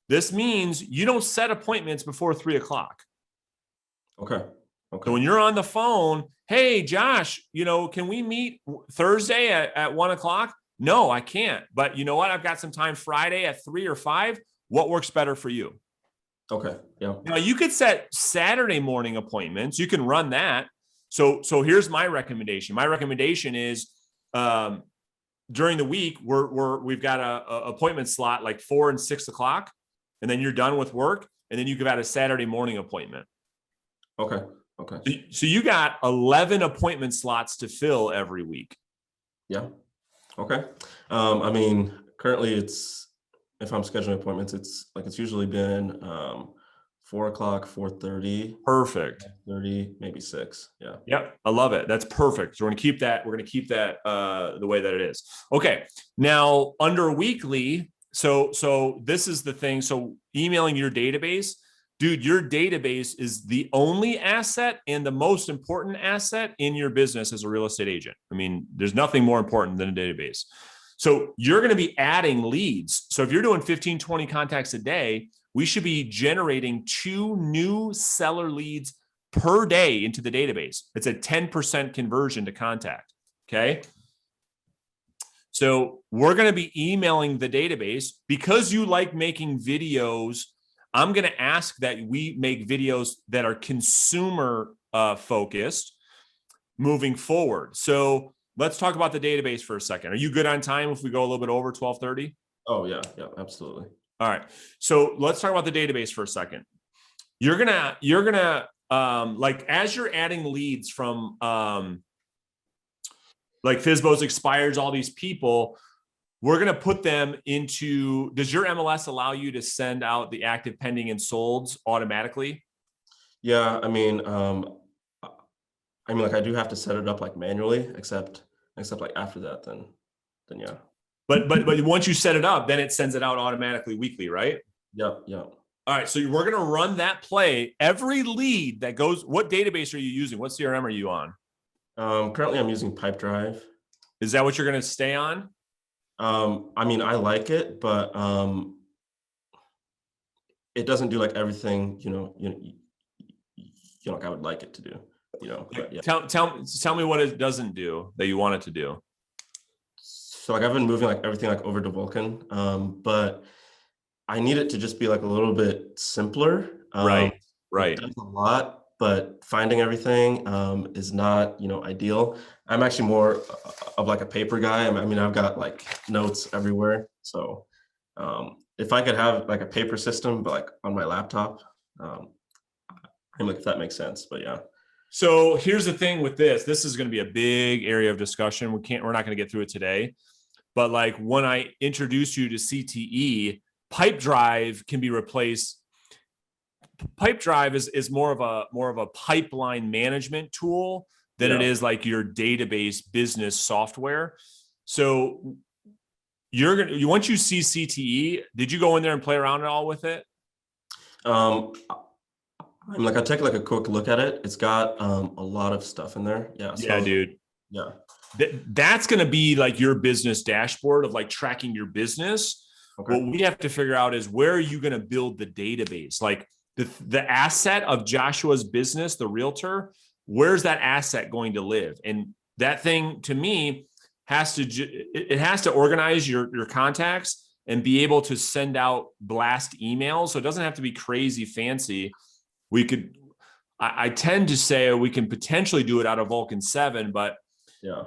This means you don't set appointments before 3 o'clock. Okay. So when you're on the phone, hey, Josh, can we meet Thursday at 1 o'clock? No, I can't. But you know what? I've got some time Friday at 3 or 5. What works better for you? Okay. Yeah. Now you could set Saturday morning appointments. You can run that. So here's my recommendation. My recommendation is um, during the week we've got a appointment slot like 4 and 6 o'clock, and then you're done with work, and then you could add a Saturday morning appointment. Okay. Okay. So you got 11 appointment slots to fill every week. Yeah. Okay. I mean, currently if I'm scheduling appointments, it's usually been 4 o'clock, 4:30, Perfect. 30, maybe 6. Yeah. Yep, I love it. That's perfect. So we're going to keep that the way that it is. Okay. Now under weekly, so this is the thing. So emailing your database, dude, your database is the only asset and the most important asset in your business as a real estate agent. I mean, there's nothing more important than a database. So you're going to be adding leads. So if you're doing 15, 20 contacts a day, we should be generating 2 new seller leads per day into the database. It's a 10% conversion to contact. Okay. So we're going to be emailing the database because you like making videos. I'm going to ask that we make videos that are consumer focused moving forward. So let's talk about the database for a second. Are you good on time if we go a little bit over 12:30? Oh yeah. Yeah. Absolutely. All right. So let's talk about the database for a second. You're gonna like as you're adding leads from like FSBOs, expires, all these people, we're gonna put them into. Does your MLS allow you to send out the active, pending, and solds automatically? Yeah. Like I do have to set it up like manually, except like after that, then yeah. But once you set it up, then it sends it out automatically weekly, right? Yep. Yep. All right. So we're going to run that play. Every lead that goes, what database are you using? What CRM are you on? Currently I'm using Pipedrive. Is that what you're going to stay on? I mean, I like it, but it doesn't do like everything, like I would like it to do, but yeah. Tell me what it doesn't do that you want it to do. So like I've been moving like everything like over to Vulkan, but I need it to just be like a little bit simpler. Right. It does a lot, but finding everything is not, ideal. I'm actually more of like a paper guy. I mean, I've got like notes everywhere. So if I could have like a paper system, but like on my laptop, I'm like, if that makes sense, but yeah. So here's the thing with this. This is going to be a big area of discussion. We're not going to get through it today. But like when I introduce you to CTE, Pipedrive can be replaced. Pipedrive is more of a pipeline management tool than it is like your database business software. So once you see CTE, did you go in there and play around at all with it? I'm like, I take like a quick look at it. It's got a lot of stuff in there. Yeah. Yeah, dude. Yeah. That's going to be like your business dashboard of like tracking your business. Okay. What we have to figure out is where are you going to build the database? Like the asset of Joshua's business, the realtor, where's that asset going to live? And that thing to me has to organize your contacts and be able to send out blast emails. So it doesn't have to be crazy fancy. I tend to say we can potentially do it out of Vulkan 7, but yeah.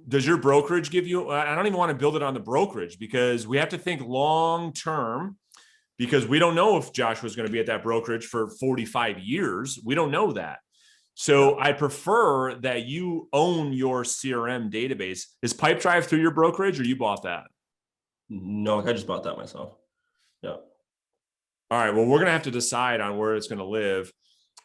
Does your brokerage give you, I don't even want to build it on the brokerage because we have to think long-term because we don't know if Joshua's going to be at that brokerage for 45 years. We don't know that. So I prefer that you own your CRM database. Is Pipedrive through your brokerage or you bought that? No, I just bought that myself. Yeah. All right. Well, we're going to have to decide on where it's going to live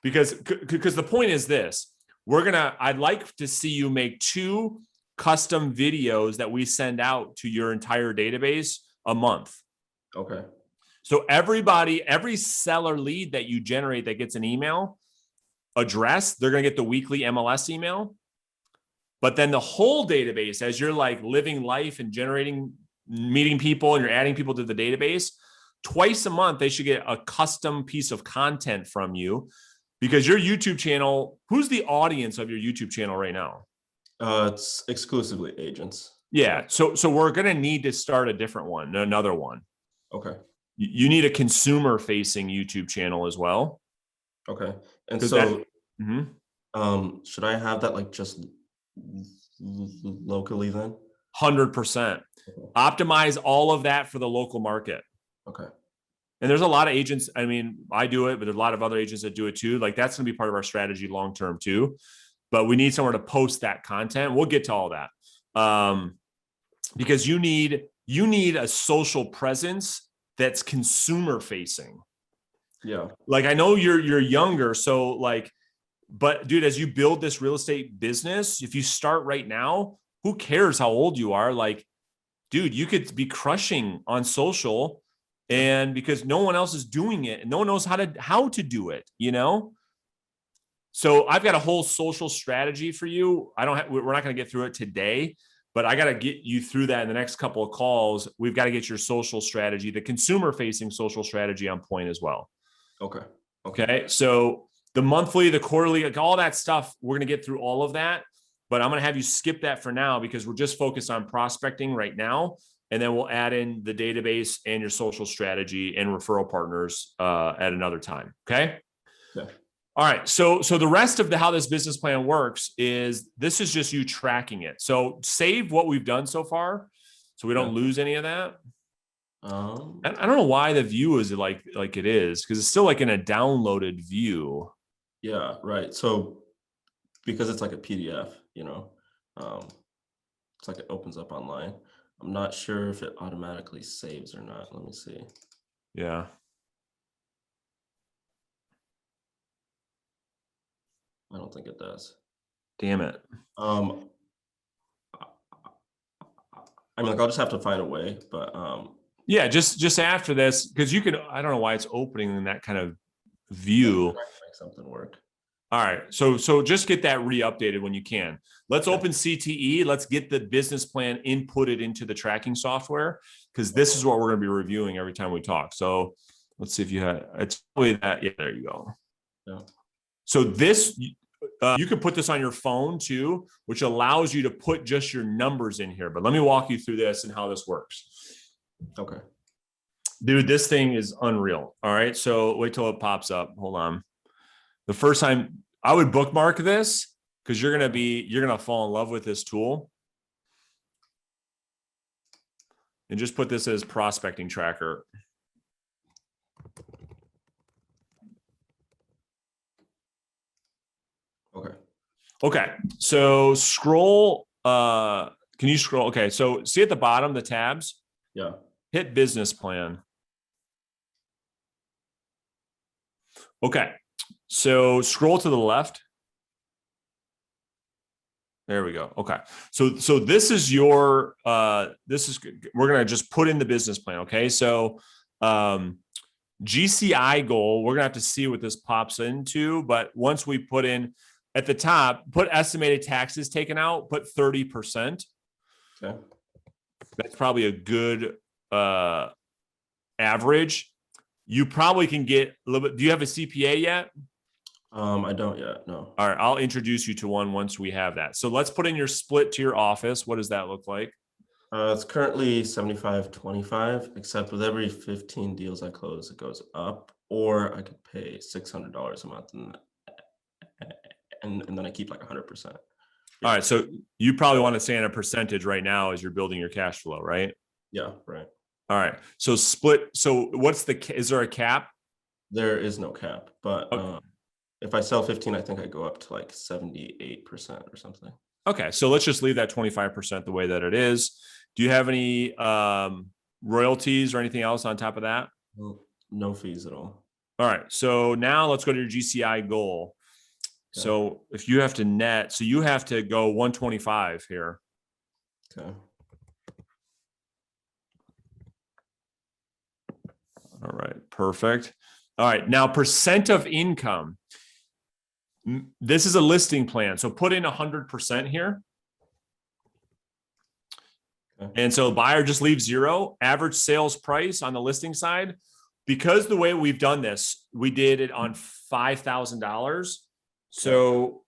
because the point is this, I'd like to see you make 2 custom videos that we send out to your entire database a month. Okay. So every seller lead that you generate that gets an email address, they're going to get the weekly MLS email. But then the whole database, as you're like living life and meeting people and you're adding people to the database, twice a month, they should get a custom piece of content from you because your YouTube channel, who's the audience of your YouTube channel right now? It's exclusively agents. Yeah. So we're going to need to start a different one, another one. Okay. You need a consumer facing YouTube channel as well. Okay. And 'Cause so, Mhm. should I have that like just locally then? 100%. Okay. Optimize all of that for the local market. Okay. And there's a lot of agents. I mean, I do it, but there's a lot of other agents that do it too. Like that's going to be part of our strategy long term too. But we need somewhere to post that content. We'll get to all that. Because you need a social presence that's consumer facing. Yeah. Like I know you're younger, so like, but dude, as you build this real estate business, if you start right now, who cares how old you are? Like, dude, you could be crushing on social, and because no one else is doing it, and no one knows how to do it, you know. So I've got a whole social strategy for you. We're not going to get through it today, but I got to get you through that in the next couple of calls. We've got to get your social strategy, the consumer facing social strategy on point as well. Okay. Okay. So the monthly, the quarterly, like all that stuff, we're going to get through all of that, but I'm going to have you skip that for now because we're just focused on prospecting right now. And then we'll add in the database and your social strategy and referral partners at another time. Okay. Okay. All right. So the rest of how this business plan works is this is just you tracking it. So save what we've done so far so we don't lose any of that. I don't know why the view is like it is because it's still like in a downloaded view. Yeah, right. So because it's like a PDF, it's like it opens up online. I'm not sure if it automatically saves or not. Let me see. Yeah. I don't think it does. Damn it. I mean, like I'll just have to find a way, but yeah, just after this, because you can, I don't know why it's opening in that kind of view. make something work. All right. So just get that re-updated when you can. Let's open CTE. Let's get the business plan inputted into the tracking software because this is what we're going to be reviewing every time we talk. So let's see if you had, it's probably that. Yeah, there you go. Yeah. So this, you can put this on your phone too, which allows you to put just your numbers in here. But let me walk you through this and how this works. Okay. Dude, this thing is unreal. All right. So wait till it pops up. Hold on. The first time I would bookmark this because you're going to fall in love with this tool. And just put this as prospecting tracker. Okay. Okay. So scroll, can you scroll? Okay. So see at the bottom, the tabs? Yeah. Hit business plan. Okay. So scroll to the left. There we go. Okay. So this is your, we're going to just put in the business plan. Okay. So, GCI goal, we're going to have to see what this pops into, but once we put in at the top, put estimated taxes taken out, put 30%. Okay. That's probably a good, average. You probably can get a little bit. Do you have a CPA yet? I don't yet. No. All right. I'll introduce you to one once we have that. So let's put in your split to your office. What does that look like? It's currently 75-25, except with every 15 deals I close, it goes up, or I could pay $600 a month and then I keep like 100%. All right. So you probably want to stay in a percentage right now as you're building your cash flow, right? Yeah, right. All right. So split. So is there a cap? There is no cap, but Okay. If I sell 15, I think I go up to like 78% or something. Okay. So let's just leave that 25% the way that it is. Do you have any royalties or anything else on top of that? No fees at all. All right. So now let's go to your GCI goal. Okay. So if you have to net, so you have to go 125 here. Okay. All right. Perfect. All right. Now percent of income. This is a listing plan. So put in 100% here. Okay. And so buyer just leaves 0. Average sales price on the listing side. Because the way we've done this, we did it on $5,000. So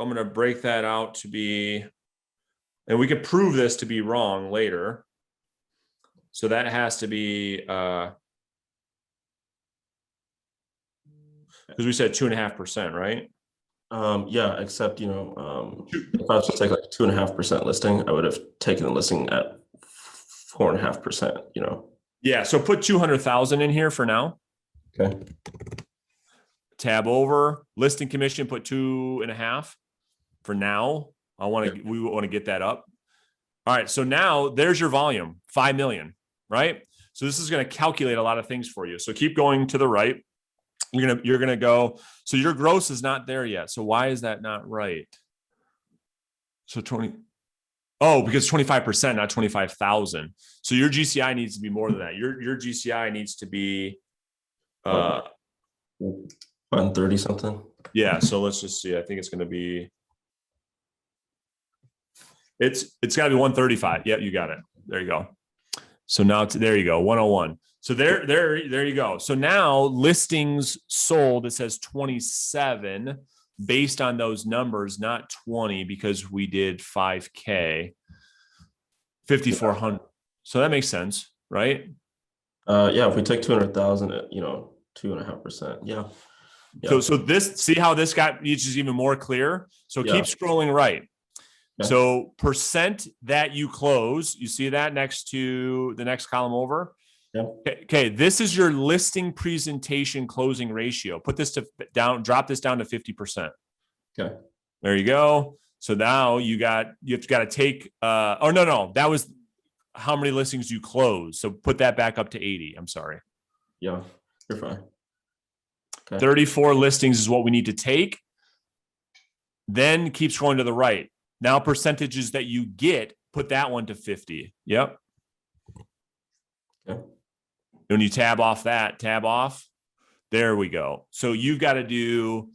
I'm going to break that out to be and we could prove this to be wrong later. So that has to be, because we said 2.5%, right? Yeah, except, if I was to take like 2.5% listing, I would have taken the listing at 4.5%, Yeah. So put 200,000 in here for now. Okay. Tab over listing commission, put 2.5 for now. We want to get that up. All right. So now there's your volume, 5 million, right? So this is going to calculate a lot of things for you. So keep going to the right. You're going to go. So your gross is not there yet. So why is that not right? So 20. Oh, because 25%, not 25,000. So your GCI needs to be more than that. Your GCI needs to be 130 something. Yeah. So let's just see. I think it's going to be. It's got to be 135. Yep, you got it. There you go. So now there you go, 101. So there you go. So now listings sold, it says 27 based on those numbers, not 20 because we did 5K, 5,400. So that makes sense, right? Yeah, if we take 200,000 at 2.5%. Yeah. So this, see how this got just even more clear. So keep scrolling right. Okay. So percent that you close, you see that next to the next column over. Yeah. Okay. This is your listing presentation closing ratio. Put this drop this down to 50%. Okay. There you go. So now you've got to take, no, that was how many listings you close. So put that back up to 80. I'm sorry. Yeah, you're fine. Okay. 34 listings is what we need to take. Then keep scrolling to the right. Now percentages that you get, put that one to 50. Yep. Okay. When you tab off that, tab off. There we go. So you've got to do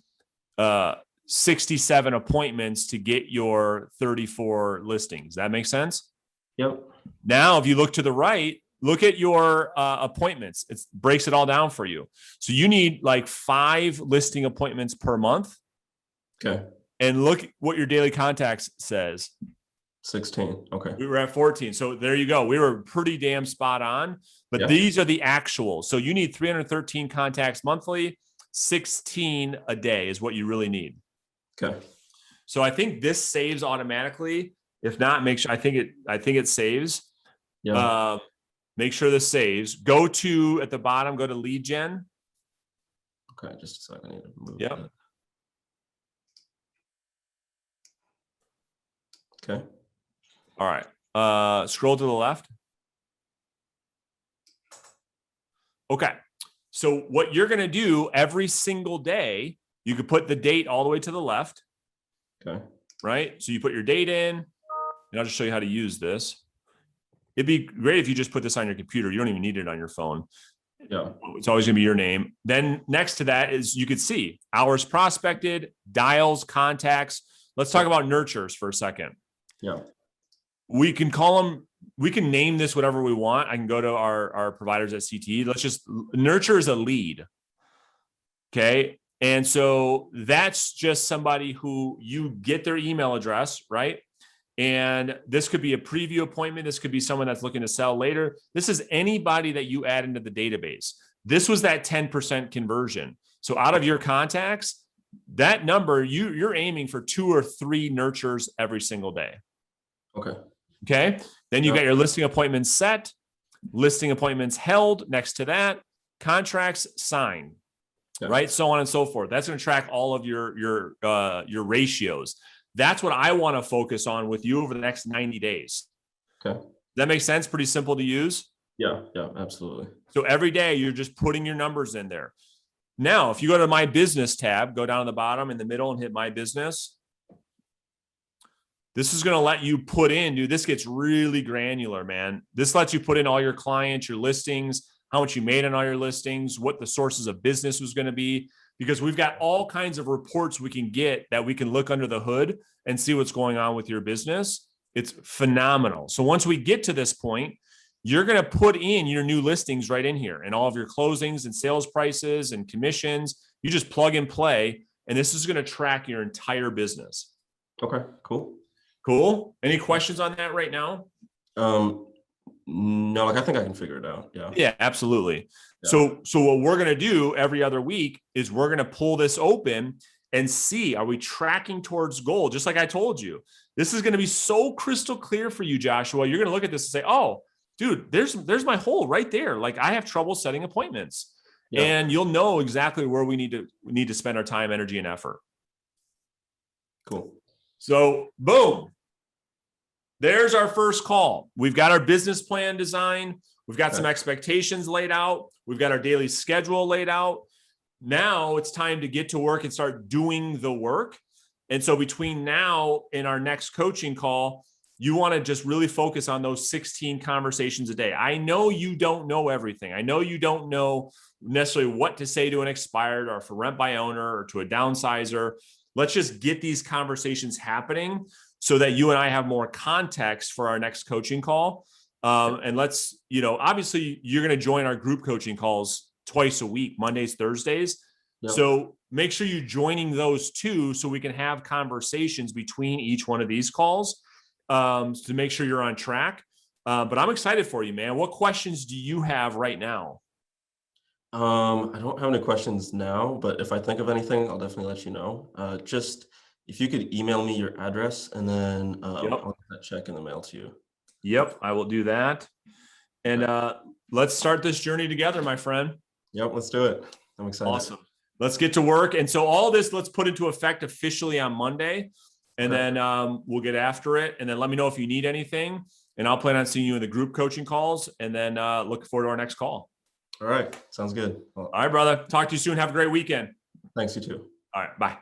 67 appointments to get your 34 listings. That makes sense? Yep. Now, if you look to the right, look at your appointments. It breaks it all down for you. So you need like 5 listing appointments per month. Okay. And look what your daily contacts says. 16. Okay. We were at 14. So there you go. We were pretty damn spot on, but these are the actuals. So you need 313 contacts monthly, 16 a day is what you really need. Okay. So I think this saves automatically. If not, make sure, I think it saves. Yeah. Make sure this saves. Go to, at the bottom, go to lead gen. Okay. Just a second. I need to move Yep. that. Okay. All right. Scroll to the left. Okay. So what you're going to do every single day, you could put the date all the way to the left. Okay. Right. So you put your date in, and I'll just show you how to use this. It'd be great if you just put this on your computer. You don't even need it on your phone. Yeah. It's always going to be your name. Then next to that is, you could see hours prospected, dials, contacts. Let's talk about nurtures for a second. Yeah. We can call them, we can name this whatever we want. I can go to our providers at CTE. Let's just, nurture is a lead. Okay. And so that's just somebody who you get their email address, right? And this could be a preview appointment. This could be someone that's looking to sell later. This is anybody that you add into the database. This was that 10% conversion. So out of your contacts, that number, you're aiming for 2 or 3 nurtures every single day. Okay. Okay. Then you got your listing appointments set, listing appointments held next to that, contracts signed, right? So on and so forth. That's going to track all of your ratios. That's what I want to focus on with you over the next 90 days. Okay. That makes sense. Pretty simple to use. Yeah. Yeah, absolutely. So every day you're just putting your numbers in there. Now, if you go to my business tab, go down to the bottom in the middle and hit my business. This is going to let you put in, dude, this gets really granular, man. This lets you put in all your clients, your listings, how much you made on all your listings, what the sources of business was going to be, because we've got all kinds of reports we can get that we can look under the hood and see what's going on with your business. It's phenomenal. So once we get to this point, you're going to put in your new listings right in here and all of your closings and sales prices and commissions. You just plug and play, and this is going to track your entire business. Okay, cool. Cool. Any questions on that right now? No, like I think I can figure it out. Yeah. Yeah, absolutely. Yeah. So what we're going to do every other week is we're going to pull this open and see, are we tracking towards goal? Just like I told you, this is going to be so crystal clear for you, Joshua. You're going to look at this and say, oh, dude, there's my hole right there. Like I have trouble setting appointments. Yeah. And you'll know exactly where we need to spend our time, energy, and effort. Cool. So boom. There's our first call. We've got our business plan designed. We've got some expectations laid out. We've got our daily schedule laid out. Now it's time to get to work and start doing the work. And so between now and our next coaching call, you want to just really focus on those 16 conversations a day. I know you don't know everything. I know you don't know necessarily what to say to an expired or for rent by owner or to a downsizer. Let's just get these conversations happening so that you and I have more context for our next coaching call. And let's, obviously you're going to join our group coaching calls twice a week, Mondays, Thursdays. Yep. So make sure you're joining those too, so we can have conversations between each one of these calls to make sure you're on track. But I'm excited for you, man. What questions do you have right now? I don't have any questions now, but if I think of anything, I'll definitely let you know. Just if you could email me your address and then I'll get that check in the mail to you. Yep, I will do that. And let's start this journey together, my friend. Yep, let's do it. I'm excited. Awesome. Let's get to work. And so all this, let's put into effect officially on Monday. And then we'll get after it. And then let me know if you need anything. And I'll plan on seeing you in the group coaching calls. And then look forward to our next call. All right. Sounds good. All right, brother. Talk to you soon. Have a great weekend. Thanks, you too. All right. Bye.